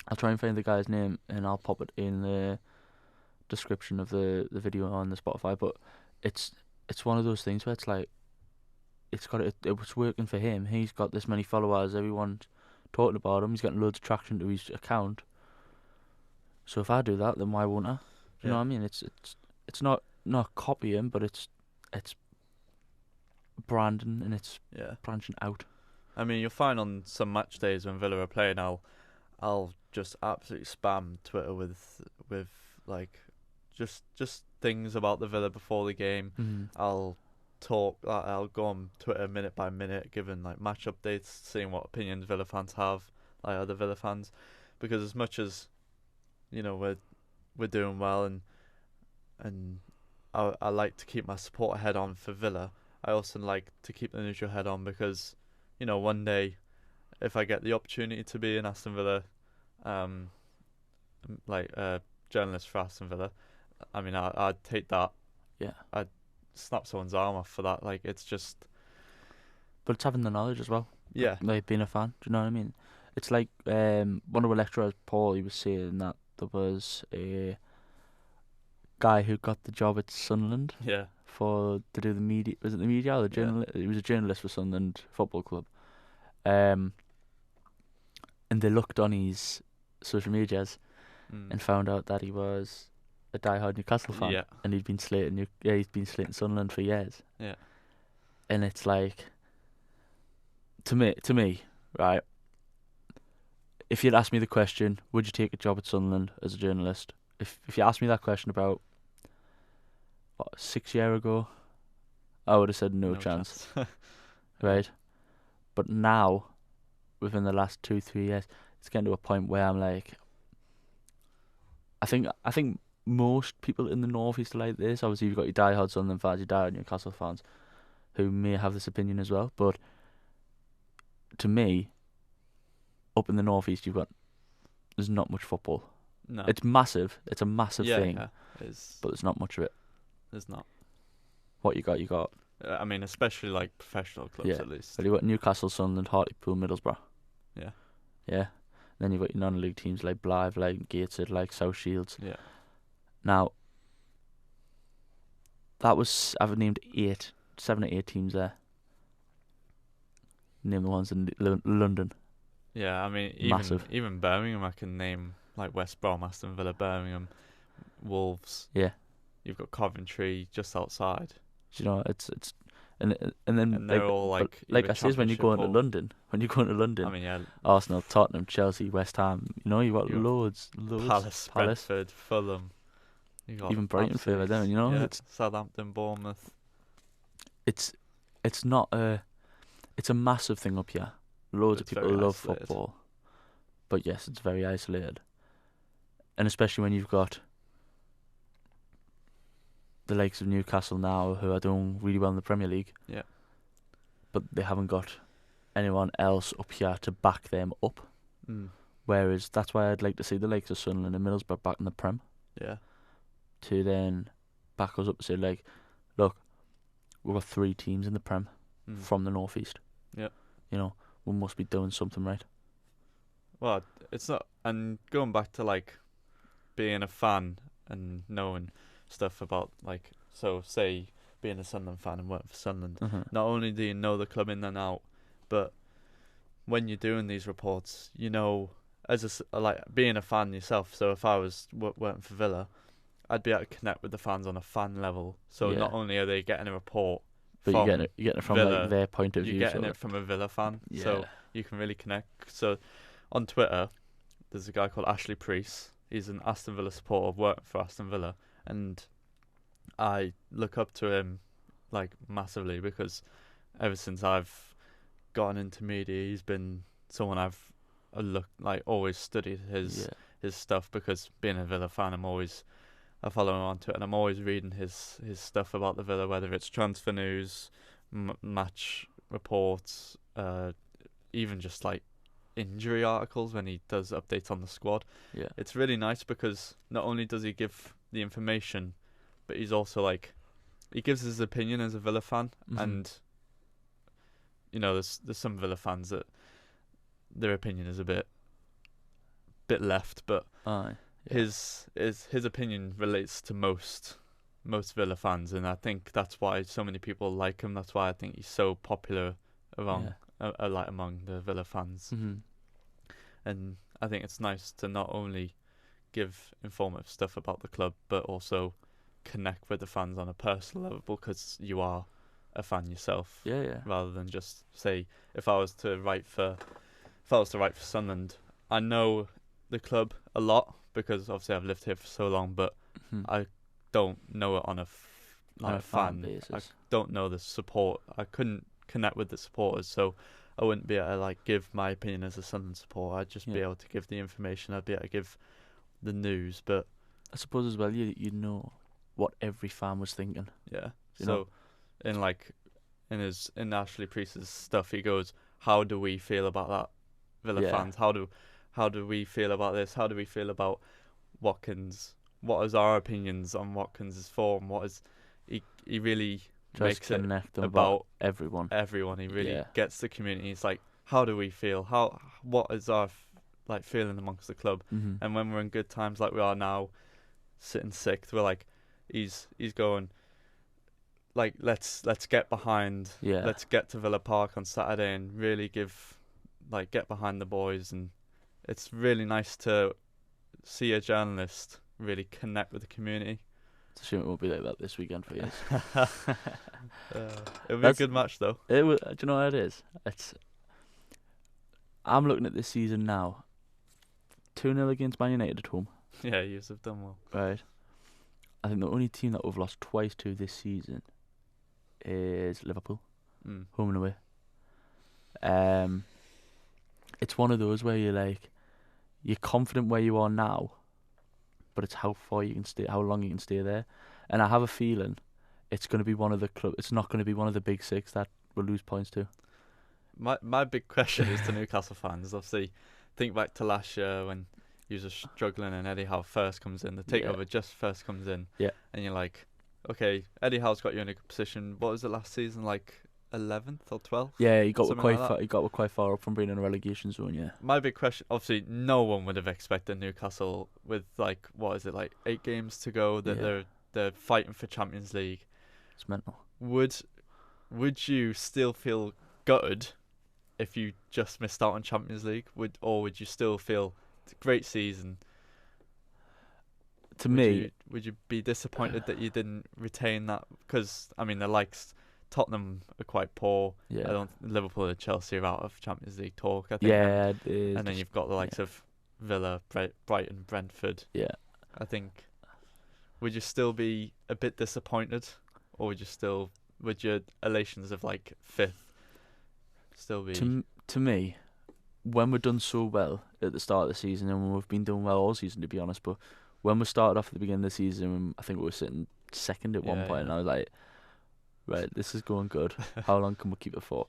I'll try and find the guy's name, and I'll pop it in the description of the video on the Spotify. But it's one of those things where it's like it was working for him. He's got this many followers. Everyone's talking about him. He's getting loads of traction to his account. So if I do that, then why won't I? Do you know what I mean? It's not copying, but it's branding, and it's Yeah. branching out. I mean, you'll find on some match days when Villa are playing, I'll just absolutely spam Twitter with like just things about the Villa before the game. I'll I'll go on Twitter minute by minute, giving like match updates, seeing what opinions Villa fans have, like other Villa fans, because as much as we're doing well, and I like to keep my support head on for Villa. I also like to keep the neutral head on because, one day, if I get the opportunity to be in Aston Villa, like a journalist for Aston Villa, I mean, I'd take that. Yeah. I'd snap someone's arm off for that. Like, it's just, But it's having the knowledge as well. yeah, Like being a fan. Do you know what I mean? It's like one of our lecturers, Paul, he was saying that there was a guy who got the job at Sunderland yeah, to do the media. Was it the media or the Yeah. journalist? He was a journalist for Sunderland Football Club. And they looked on his social medias and found out that he was a diehard Newcastle fan, yeah, and he'd been slating Sunderland for years. yeah, And it's like, to me, right? If you'd asked me the question, would you take a job at Sunderland as a journalist? If you asked me that question about 6 years ago, I would have said no chance, right? But now, within the last 2-3 years, it's getting to a point where I'm like, I think most people in the northeast are like this. Obviously, you've got your diehard Sunderland fans, your diehard Newcastle fans, who may have this opinion as well. But to me, up in the northeast, there's not much football. No, It's massive. It's a massive thing, yeah, it's but there's not much of it. there's not. What you got. I mean, especially like professional clubs, Yeah. at least. Well, you've got Newcastle, Sunderland, Hartlepool, Middlesbrough. Yeah, Yeah. Then you've got your non-league teams like Blythe, like Gateshead, like South Shields. yeah, Now, I've named 7 or 8 teams there. name the ones in London. Yeah, I mean, Massive. even Birmingham, I can name like West Brom, Aston Villa, Birmingham, Wolves. Yeah. You've got Coventry just outside, Do you know, it's and then and they're all but like like either I says, when you go into Championship London, I mean, yeah, Arsenal, Tottenham, Chelsea, West Ham, you know, you got You got loads. Palace, Brentford, Fulham. You got Even Brighton further down, you know, yeah, it's Southampton, Bournemouth. it's not it's a massive thing up here. Loads of It's people very love isolated. football, but yes, it's very isolated, and especially when you've got the likes of Newcastle now, who are doing really well in the Premier League. Yeah. But they haven't got anyone else up here to back them up. Mm. Whereas that's why I'd like to see the likes of Sunderland and Middlesbrough back in the Prem, Yeah. to then back us up and say, like, look, we've got 3 teams in the Prem Mm. from the northeast. Yep. You know, we must be doing something right. Well, it's not. And going back to like being a fan and knowing stuff about like, so say being a Sunderland fan and working for Sunderland. Not only do you know the club in and out, but when you're doing these reports, you know, as like being a fan yourself. So if I was working for Villa, I'd be able to connect with the fans on a fan level. So Yeah. not only are they getting a report, But from you're getting it from Villa, like their point of view. you're getting so it from a Villa fan. yeah. So you can really connect. So on Twitter, there's a guy called Ashley Priest. He's an Aston Villa supporter working for Aston Villa, and I look up to him like massively because ever since I've gotten into media, he's been someone I've always studied his stuff, because being a Villa fan, I follow him on Twitter and I'm always reading his stuff about the Villa, whether it's transfer news, match reports, even just like injury articles when he does updates on the squad. Yeah. It's really nice because not only does he give the information, but he's also like, he gives his opinion as a Villa fan. Mhm. And you know, there's some Villa fans that their opinion is a bit left, but Aye. Yeah. his opinion relates to most Villa fans, and I think that's why so many people like him. That's why I think he's so popular among among the Villa fans. Mhm. And I think it's nice to not only give informative stuff about the club, but also connect with the fans on a personal level, because you are a fan yourself, Yeah, yeah. rather than just say, if I was to write for Sunderland, I know the club a lot because obviously I've lived here for so long, but Mhm. I don't know it on a fan basis. I don't know the support. I couldn't connect with the supporters, so I wouldn't be able to like give my opinion as a Sunderland supporter. I'd just be Yeah. able to give the information. I'd be able to give the news, but I suppose as well, you know what every fan was thinking. yeah. You So know? in Ashley Priest's stuff, he goes, "How do we feel about that, Villa Yeah. fans? How do we feel about this? How do we feel about Watkins? What is our opinions on Watkins' form? What is he really Tries makes to it connect them about everyone. everyone. He really Yeah. gets the community. It's like, how do we feel? What is our like feeling amongst the club? Mhm. And when we're in good times like we are now, sitting sixth, we're like, he's going, like, let's get behind. Yeah. Let's get to Villa Park on Saturday and really get behind the boys. And it's really nice to see a journalist really connect with the community. It's a shame it won't be like that this weekend for you. It'll be a That's- good match though. Do you know what it is? I'm looking at this season now. 2-0 against Man United at home. Yeah, you have done well. Right. I think the only team that we've lost twice to this season is Liverpool, Mm. home and away. It's one of those where you're confident where you are now, but it's how far you can stay, how long you can stay there. And I have a feeling it's going to be one of the it's not going to be one of the big 6 that we'll lose points to. My big question is to Newcastle fans. Obviously, think back to last year when you were struggling and Eddie Howe first comes in. The takeover just first comes in. Yeah. And you're like, okay, Eddie Howe's got you in a good position. What was it last season? Like 11th or 12th? Yeah, he got Something quite like far. that. He got quite far up from being in a relegation zone. Yeah. My big question, obviously, no one would have expected Newcastle with 8 games to go that Yeah. they're fighting for Champions League. It's mental. Would you still feel gutted if you just missed out on Champions League? Would you still feel it's a great season? To me, would you be disappointed that you didn't retain that? Because I mean, the likes Tottenham are quite poor. yeah, I don't. Liverpool and Chelsea are out of Champions League talk. I think. yeah, And then you've got the likes of Villa, Brighton, Brentford. yeah. I think. Would you still be a bit disappointed, or would your elations of like fifth still be? To me, when we've done so well at the start of the season, and we've been doing well all season, to be honest, but when we started off at the beginning of the season, I think we were sitting second at one point, and I was like, right, this is going good. How long can we keep it for?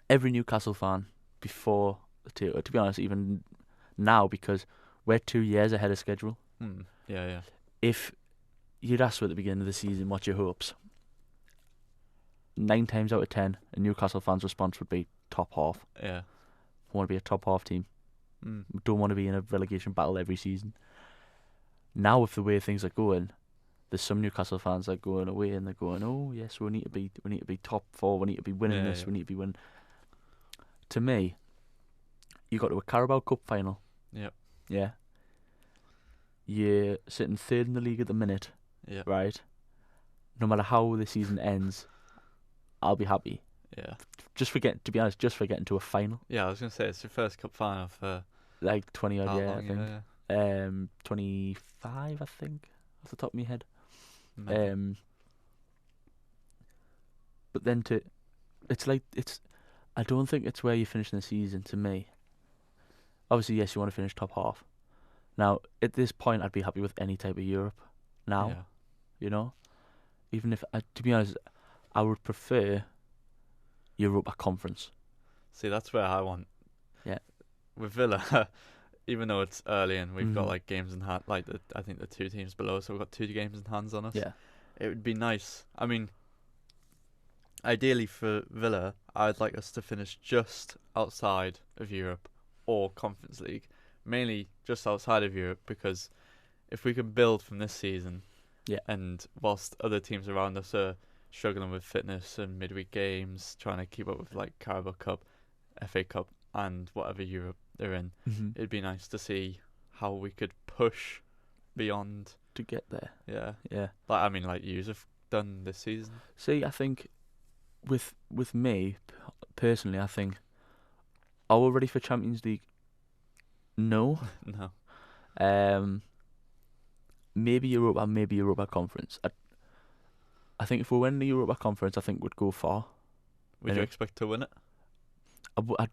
Every Newcastle fan before to be honest, even now, because we're 2 years ahead of schedule. Yeah. If you'd asked at the beginning of the season what's your hopes, 9 times out of 10, a Newcastle fan's response would be top half. Yeah. We want to be a top half team. We don't want to be in a relegation battle every season. Now, with the way things are going, there's some Newcastle fans that are going away and they're going, "Oh yes, we need to be top 4. We need to be winning this. Yeah. We need to be winning." To me, you got to a Carabao Cup final. Yep. Yeah. You're sitting third in the league at the minute. Yeah. Right. No matter how the season ends, I'll be happy. Yeah. To be honest, just for getting to a final. Yeah, I was gonna say it's your first cup final for Like 20 odd how years, long? I think. Yeah. 25, I think, off the top of my head. Maybe. But then I don't think it's where you finish in the season. To me, obviously, yes, you want to finish top half. Now, at this point, I'd be happy with any type of Europe. Now, Yeah. you know, even if to be honest, I would prefer Europa Conference. See, that's where I want. Yeah. With Villa, even though it's early and we've got Mhm. like games in hand, like I think the 2 teams below, so we've got 2 games in hands on us. Yeah, It would be nice. I mean, ideally for Villa, I'd like us to finish just outside of Europe or Conference League, mainly just outside of Europe, because if we can build from this season, Yeah. and whilst other teams around us are struggling with fitness and midweek games, trying to keep up with like Carabao Cup, FA Cup, and whatever Europe they're in, it'd be nice to see how we could push beyond. to get there. Yeah, Yeah. like I mean, like yous have done this season. See, I think with me personally, I think are we ready for Champions League? No. No. Maybe Europa Conference. I think if we win the Europa Conference, I think we'd go far. Would you Anyway. expect to win it? I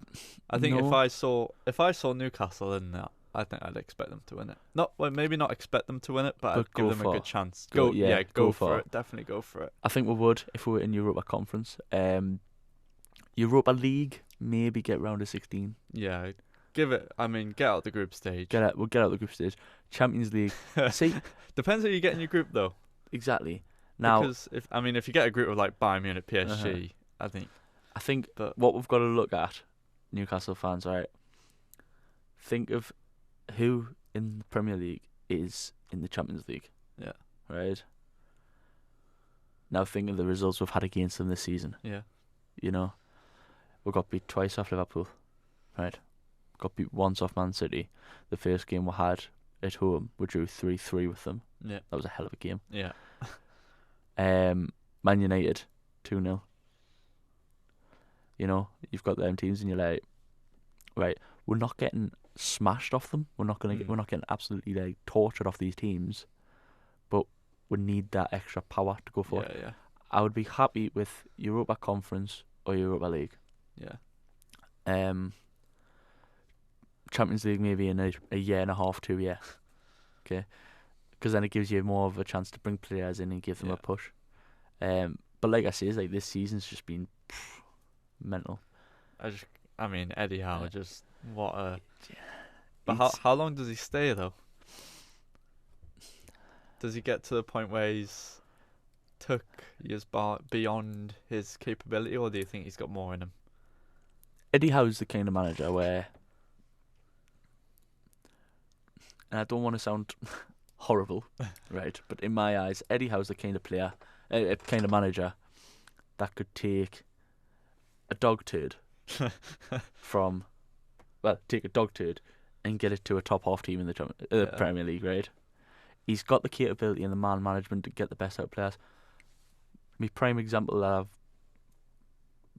I think no. if I saw Newcastle in that, I think I'd expect them to win it. Maybe not expect them to win it, but But I'd give go them a for good it. chance. Go- Go go for for it. Definitely go for it. I think we would if we were in Europa Conference. Europa League, maybe get round to 16. Yeah, give it. I mean, get out the group stage. We'll get out the group stage. Champions League. See, Depends who you get in your group though. exactly. Now, Because if you get a group of like Bayern Munich, PSG, I think. I think But what we've got to look at, Newcastle fans, right? Think of who in the Premier League is in the Champions League. Yeah. Right? Now think of the results we've had against them this season. yeah, You know? We got beat twice off Liverpool. Right? Got beat once off Man City. The first game we had at home, we drew 3-3 with them. yeah, That was a hell of a game. yeah, Man United, 2-0. You know, you've got them teams and you're like, right, we're not getting smashed off them. We're not Mm. we're not getting absolutely like tortured off these teams, but we need that extra power to go forward. yeah, I would be happy with Europa Conference or Europa League. yeah. Champions League maybe in a year and a half, 2 year. Okay, because then it gives you more of a chance to bring players in and give them Yeah. a push. But like I say, it's like this season's just been mental. I mean, Eddie Howe, Yeah. just what a. Yeah. But He's- how long does he stay though? Does he get to the point where he's took years beyond his capability, or do you think he's got more in him? Eddie Howe's the kind of manager where, and I don't want to sound horrible, right? But in my eyes, Eddie Howe's the kind of kind of manager that could take a dog turd, from, well, take a dog turd and get it to a top half team in the Yeah. Premier League, right? He's got the capability and the man management to get the best out of players. My prime example that I've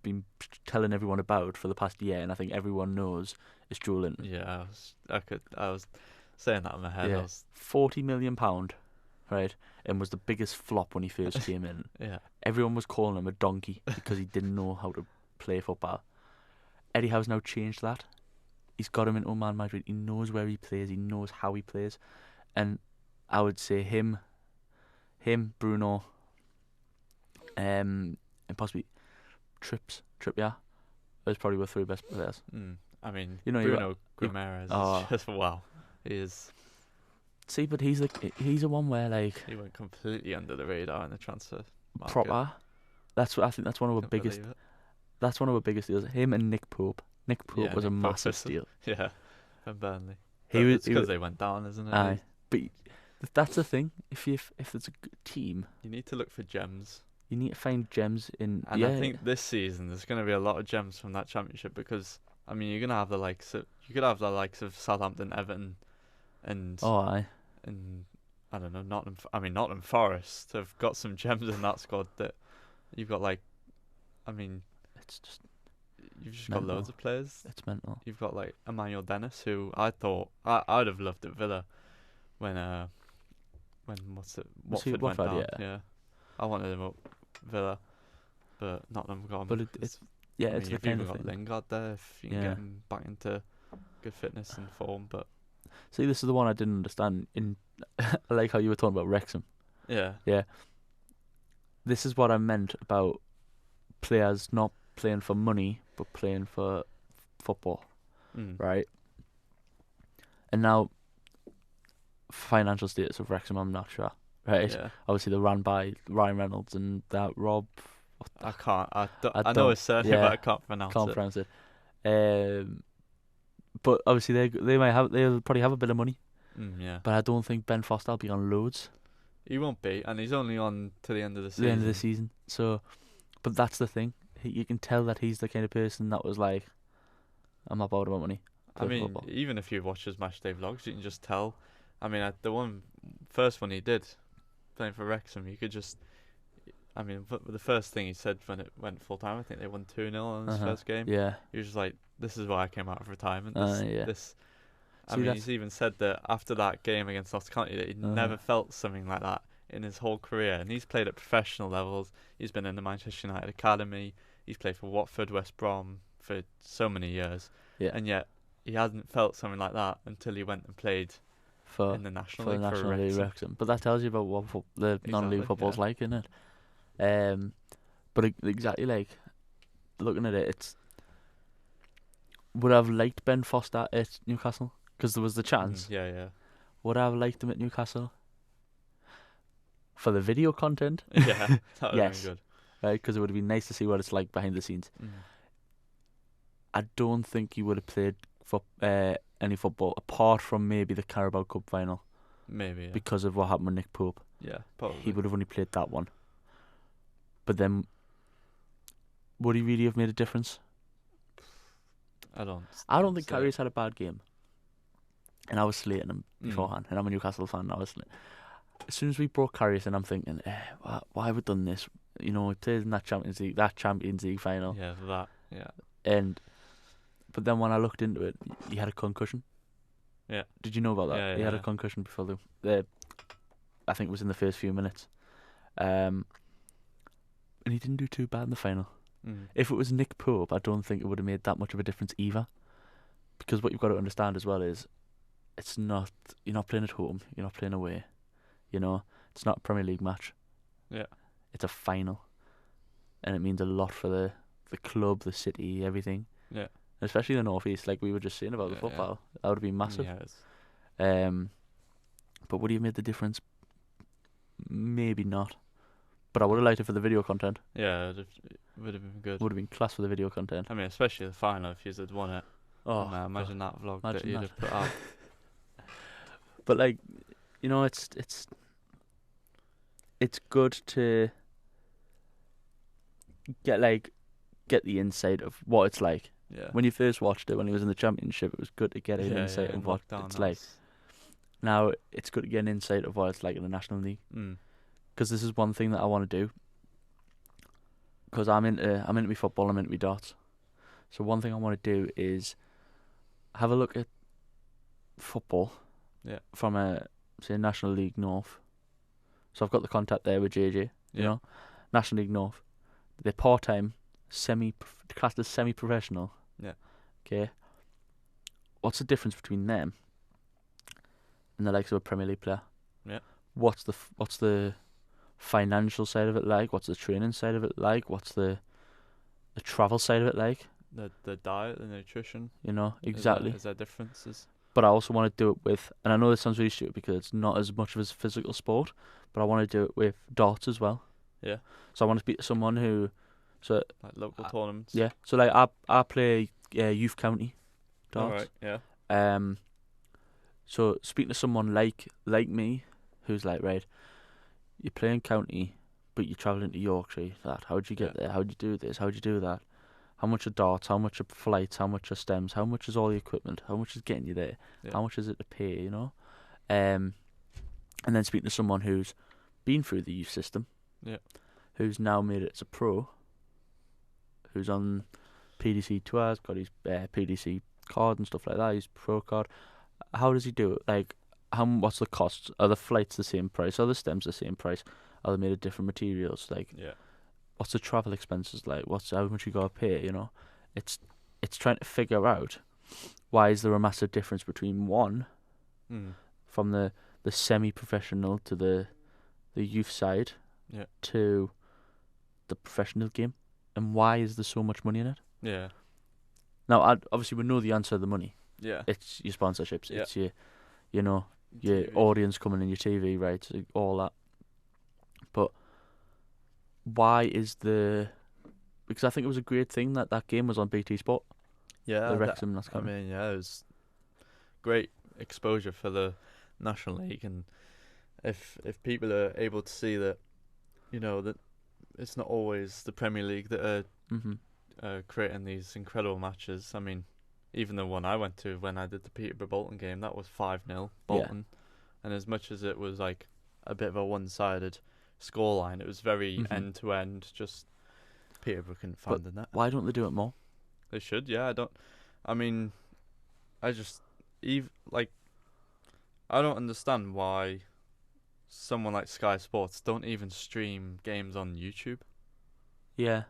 been telling everyone about for the past year, and I think everyone knows, is Joe Linton. Yeah, I was saying that in my head. Yeah. I was, £40 million, right? And was the biggest flop when he first came in. yeah. Everyone was calling him a donkey because he didn't know how to play football. Eddie Howe's now changed that. He's got him into man management. He knows where he plays. He knows how he plays. And I would say him, Bruno, and possibly Trippier is probably the three best players. I mean, You know, Bruno Guimaraes Oh. is just wow. He is. See, but he's the one where like He went completely under the radar in the transfer market. proper. I think that's one of our Couldn't biggest. believe it. That's one of our biggest deals. Him and Nick Pope. Nick Pope Yeah, was a Nick Pope massive was- steal. Yeah, from Burnley. He was because they went down, isn't it? Aye, but that's the thing. If it's a good team, You need to look for gems, you need to find gems in. and yeah, I think this season there's going to be a lot of gems from that championship because I mean you're going to have the likes of Southampton, Everton, and oh, aye. and I don't know Nottingham Forest have got some gems in that squad that you've got like, I mean It's just you've just got mental. loads of players. It's mental. You've got like Emmanuel Dennis, who I thought I'd have loved at Villa when Was he Watford at went Watford? down. Yeah, I wanted him up Villa, but Nottingham got him. But it's yeah, I mean, it's the you've kind even of got thing. Lingard there if you can Yeah. get him back into good fitness and form. But See, this is the one I didn't understand. I like how you were talking about Wrexham. yeah, This is what I meant about players not playing for money but playing for football, right? And now, financial status of Wrexham, I'm not sure. Right? yeah. Obviously, they're run by Ryan Reynolds and that Rob. I can't. I I know don't- his surname, yeah, but I can't pronounce Can't it. pronounce it. But obviously they'll probably have a bit of money. Yeah, But I don't think Ben Foster will be on loads he won't be, and he's only on to the end of the at season. the end of the season. So, but that's the thing. You can tell that he's the kind of person that was like, I'm not bothered about money. I Play mean, football. even if you watch his matchday vlogs, you can just tell. I mean, the first one he did, playing for Wrexham, you could just. I mean, the first thing he said when it went full time, I think they won 2-0 on his first game. Yeah. He was just like, "This is why I came out of retirement." Yeah. I See, mean, that's- he's even said that after that game against Notts County, that he'd never felt something like that in his whole career. And he's played at professional levels. He's been in the Manchester United academy. He's played for Watford, West Brom for so many years. Yeah. And yet he hasn't felt something like that until he went and played For in the National for the League National for League Wrexham. Wrexham. But that tells you about what the non-league Exactly, football's yeah. like, isn't it? But exactly like looking at it, would I have liked Ben Foster at Newcastle because there was the chance. Yeah, yeah. Would I have liked him at Newcastle for the video content? Yeah, that would Yes. have been Right, because it would have been nice to see what it's like behind the scenes. good. I don't think he would have played for any football apart from maybe the Carabao Cup final Maybe, yeah. because of what happened with Nick Pope. Yeah, probably. He would have only played that one. But then, would he really have made a difference? I don't think say- Karius had a bad game. And I was slating him Mm. beforehand. And I'm a Newcastle fan. As soon as we brought Karius in, I'm thinking, why have we done this? You know, he played in that Champions League final. Yeah, that. Yeah. But then when I looked into it, he had a concussion. Yeah. Did you know about that? Yeah, He had a yeah. concussion before I think it was in the first few minutes. And he didn't do too bad in the final. If it was Nick Pope, I don't think it would have made that much of a difference either. Because what you've got to understand as well is, you're not playing at home, you're not playing away. You know, it's not a Premier League match. Yeah. It's a final. And it means a lot for the club, the city, everything. Yeah. Especially the North East, like we were just saying about the Yeah, yeah. football. That would have been massive. Yeah, it's- But would he have made the difference? Maybe not. But I would have liked it for the video content. yeah, it would have been good. Would have been class for the video content. I mean, especially the final if you had won it. Oh, Man, imagine that vlog that Imagine you'd that. have put out. But like, you know, it's good to get the insight of what it's like Yeah. When you first watched it, when he was in the Championship, it was good to get an Yeah, insight yeah, of in what lockdown, it's that like. was- Now it's good to get an insight of what it's like in the National League, Mm. because this is one thing that I want to do. Because I'm into my football, I'm into my darts. So one thing I want to do is have a look at football. Yeah. From a say National League North. So I've got the contact there with JJ. You Yeah. know, National League North. They're part-time, classed as semi-professional. Yeah. Okay. What's the difference between them and the likes of a Premier League player? Yeah. What's the financial side of it like? What's the training side of it like? What's the travel side of it like? The diet, the nutrition. You know, is there- exactly. Is there differences? But I also want to do it with, and I know this sounds really stupid because it's not as much of a physical sport, but I want to do it with darts as well. Yeah. So I want to speak to someone who, so Like local tournaments. yeah, so like I play youth county darts. Alright, yeah. So speaking to someone like me, who's like, right, you're playing county, but you're travelling to Yorkshire. How'd you get there? How'd you do this? How'd you do that? How much are darts? How much are flights? How much are stems? How much is all the equipment? How much is getting you there? Yeah. How much is it to pay? You know, and then speaking to someone who's been through the youth system, Yeah. who's now made it as a pro, who's on PDC tours, got his PDC card and stuff like that, his pro card. How does he do it? Like, what's the cost? Are the flights the same price? Are the stems the same price? Are they made of different materials? Like, Yeah. what's the travel expenses like? How much you gotta pay? You know, it's trying to figure out why is there a massive difference between one Mm. from the semi-professional to the youth side Yeah. to the professional game, and why is there so much money in it? Yeah. Now, obviously, we know the answer to the money. Yeah. It's your sponsorships. Yeah. It's your your TV. audience coming in, your TV rights, all that. But why is because I think it was a great thing that game was on BT Sport. Yeah. The Wrexham, that's I coming. mean, yeah, it was great exposure for the National League, and if people are able to see that, you know, that it's not always the Premier League that are creating these incredible matches. I mean, even the one I went to when I did the Peterborough Bolton game, that was 5-0 Bolton, and as much as it was like a bit of a one-sided scoreline, it was very end to end. Just Peterborough couldn't find the net. Why don't they do it more? They should, yeah. I don't understand why someone like Sky Sports don't even stream games on YouTube. Yeah.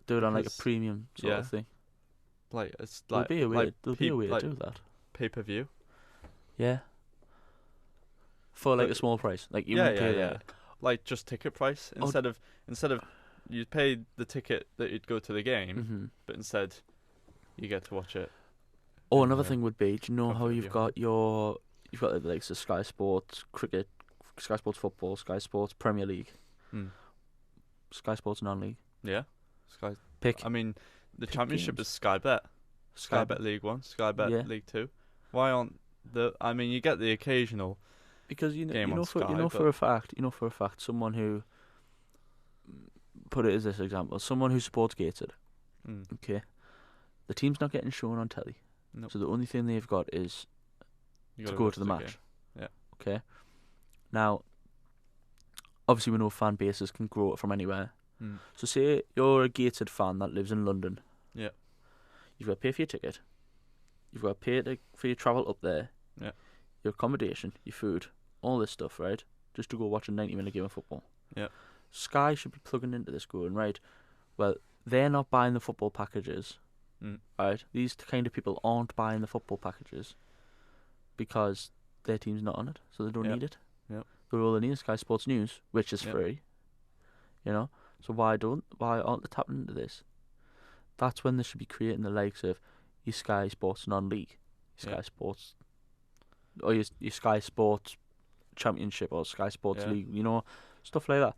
Do it on like a Because- premium sort yeah. of thing. Like it's There'll like be a way. There'll be a way like to do that. pay-per-view. Yeah. For like But- a small price, like you Yeah, wouldn't pay yeah, that. yeah. Like just ticket price Oh. instead of you pay the ticket that you'd go to the game, Mm-hmm. but instead you get to watch it. Or in another the thing would be, do you know how comfort of you've your got the likes of Sky Sports cricket, Sky Sports football, Sky Sports Premier League, Mm. Sky Sports non-league. Yeah, Sky. Pick I mean, the pick Championship games. is Sky Bet. Sky Bet League 1, Sky Bet Yeah. League 2. Why aren't you get the occasional because game on for Sky, for a fact someone who put it as this example, someone who supports Gated, okay, the team's not getting shown on telly, Nope. so the only thing they've got is you to gotta go to the game. match. Yeah. Okay. Now, obviously, we know fan bases can grow from anywhere. Mm. So, say you're a Gated fan that lives in London. Yeah. You've got to pay for your ticket. You've got to pay for your travel up there. Yeah. Your accommodation, your food, all this stuff, right? Just to go watch a 90-minute game of football. Yeah. Sky should be plugging into this, going, right, well, they're not buying the football packages, right? These kind of people aren't buying the football packages because their team's not on it, so they don't Yep. need it. Yep. They're all in Sky Sports News, which is Yep. free. You know, so why aren't they tapping into this? That's when they should be creating the likes of your Sky Sports non-league, Sky Yeah. Sports, or your Sky Sports Championship or Sky Sports Yeah. League. You know, stuff like that.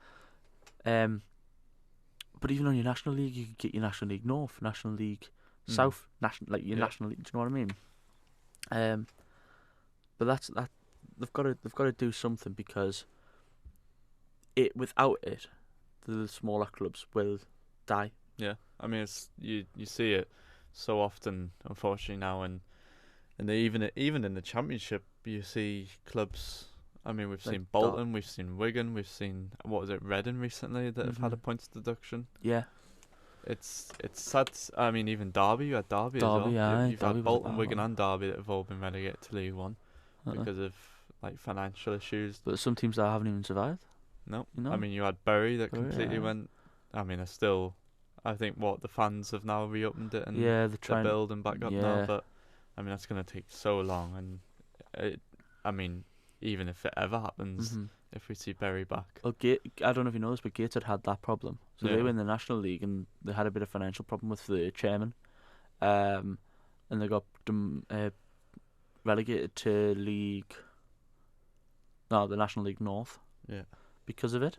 But even on your National League, you could get your National League North, National League South, National your Yeah. National League. Do you know what I mean? But that's that. They've got to do something because without it, the smaller clubs will die. Yeah, I mean, it's you see it so often, unfortunately now, and even in the Championship, you see clubs. I mean, we've Like seen Bolton, we've seen Wigan, we've seen what was it, Reading recently that have had a Mhm. points deduction. Yeah. It's sad. I mean, even Derby, you had Derby, as well. Derby, aye. You've Derby had was a Bolton, bad Wigan, one. and Derby that have all been relegated to League One because of like financial issues. But some teams that haven't even survived. No, You know? I mean, you had Bury that Bury, completely aye. went. I mean, it's still. I think the fans have now reopened it and Yeah, they're they're trying. building back up now. Yeah. But I mean, that's going to take so long, and I mean, even if it ever happens, Mhm. if we see Bury back, Well, I don't know if you know this, but Gateshead had that problem. So they Yeah. were in the National League and they had a bit of financial problem with the chairman, and they got them relegated to the National League North yeah, because of it.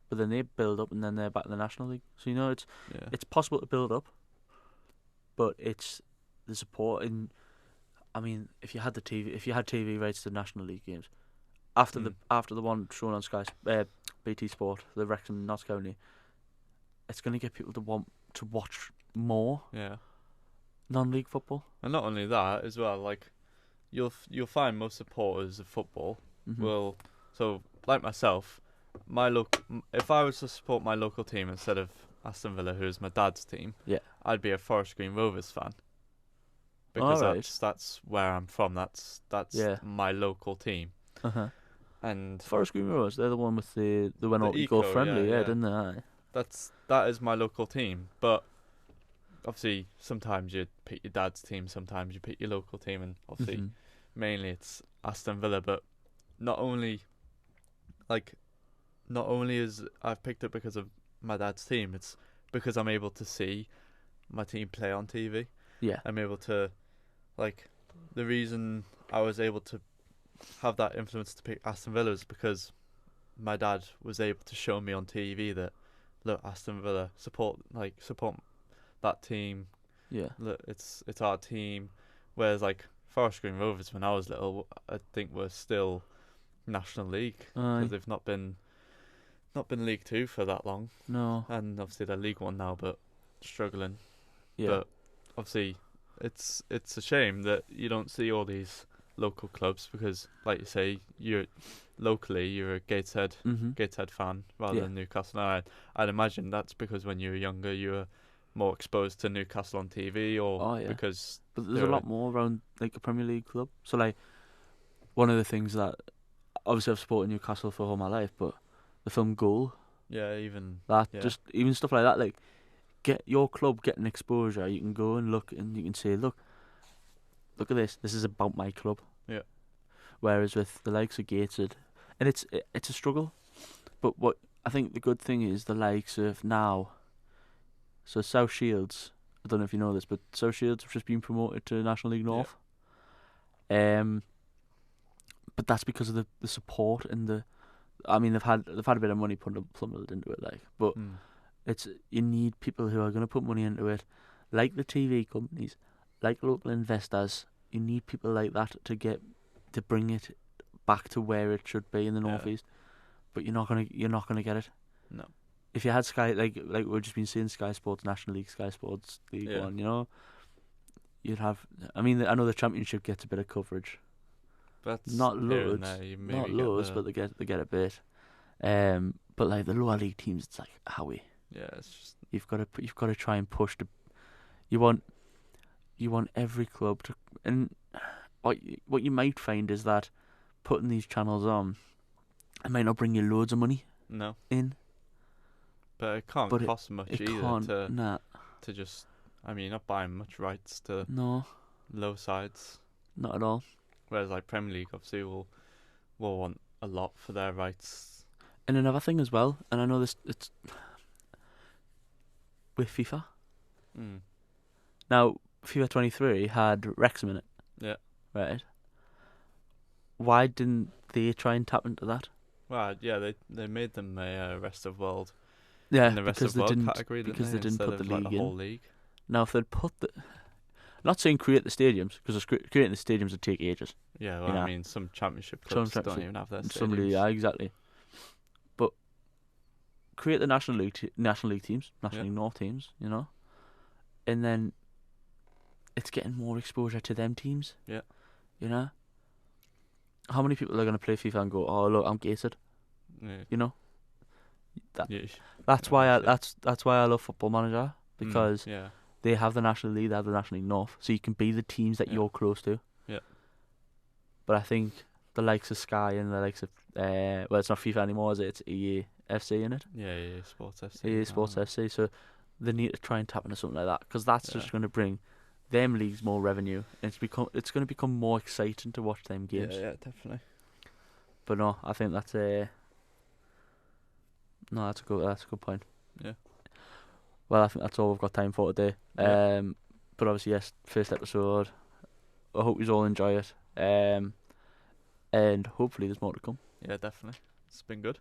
But then they build up and then they're back in the National League. So you know it's yeah, possible to build up, but it's the support. And I mean, if you had TV rights to the National League games, after the one shown on Sky, BT Sport, the Wrexham Notts County, it's going to get people to want to watch more yeah. non-league football. And not only that as well, like you'll find most supporters of football Mhm. will. So like myself, if I was to support my local team instead of Aston Villa, who is my dad's team, Yeah. I'd be a Forest Green Rovers fan. Because Alright. that's where I'm from. That's Yeah. my local team. Uh-huh. And Forest Green Rovers, they're the one with the went The out to go eco, friendly, yeah. didn't they? Aye. that is my local team. But obviously, sometimes you pick your dad's team, sometimes you pick your local team, and obviously, Mhm. mainly it's Aston Villa. But not only is I've picked it because of my dad's team, it's because I'm able to see my team play on TV. Yeah. I'm able to, the reason I was able to have that influence to pick Aston Villa is because my dad was able to show me on TV that, look, Aston Villa, support that team. Yeah. Look, it's our team. Whereas Forest Green Rovers, when I was little, I think were still National League Aye. because they've not been League Two for that long, No. and obviously they're League One now, but struggling. Yeah. But obviously, it's a shame that you don't see all these local clubs because, like you say, you're a Gateshead Mhm. fan rather Yeah. than Newcastle. Now, I'd imagine that's because when you were younger, you were more exposed to Newcastle on TV, or Oh, yeah. because But there's a they're lot more around like a Premier League club. So one of the things that obviously I've supported Newcastle for all my life, but the film Goal, even just even stuff like that, get your club getting exposure. You can go and look and you can say, look at this. This is about my club. Yeah. Whereas with the likes of Gateshead, and it's a struggle, but what I think the good thing is the likes of now. So South Shields, I don't know if you know this, but South Shields have just been promoted to National League North. But that's because of the support and they've had a bit of money plummeted into it, but you need people who are going to put money into it, like the TV companies, like local investors. You need people like that to bring it back to where it should be in the northeast. But you're not gonna get it. No. If you had Sky, like we've just been seeing Sky Sports National League, Sky Sports League Yeah. One, you'd have. I mean, I know the Championship gets a bit of coverage. That's Not here and loads, there, you maybe Not get loads, but they get a bit. But the lower league teams, it's like Howie. yeah, it's just You've got to try and push you want every club to, and what you might find is that putting these channels on, it might not bring you loads of money no. in, But it can't but cost much it either can't. to just. I mean, you're not buying much rights to No, low sides. not at all. Whereas Premier League obviously will want a lot for their rights. And another thing as well, and I know this, it's with FIFA. Now, FIFA 23 had Wrexham in it. Yeah. Right. Why didn't they try and tap into that? Well, yeah, they made them a rest of world Yeah, in the rest because of they world didn't. category, because they didn't instead put the of, league the in. whole league. Now, if they'd put not saying create the stadiums, because creating the stadiums would take ages. Yeah, well, You know. I mean, some championship clubs don't championship- even have their stadiums. Somebody, yeah, exactly. But create the National League teams, National League North teams, you know, and then it's getting more exposure to them teams. Yeah. You know, how many people are going to play FIFA and go, "Oh, look, I'm gated," Yeah. you know? That Yeah. that's why I Yeah. that's why I love Football Manager, because Yeah. they have the National League, they have the National League North, so you can be the teams that Yeah. you're close to. Yeah. But I think the likes of Sky and the likes of well, it's not FIFA anymore, is it? It's EA FC in it. Yeah. Sports FC. EA Sports FC. So they need to try and tap into something like that, because that's just going to bring them leagues more revenue, and it's going to become more exciting to watch them games. Yeah, definitely. But no, I think that's a good point. Yeah. Well, I think that's all we've got time for today. Yeah. But obviously, yes, first episode. I hope you all enjoy it. And hopefully there's more to come. Yeah, definitely. It's been good.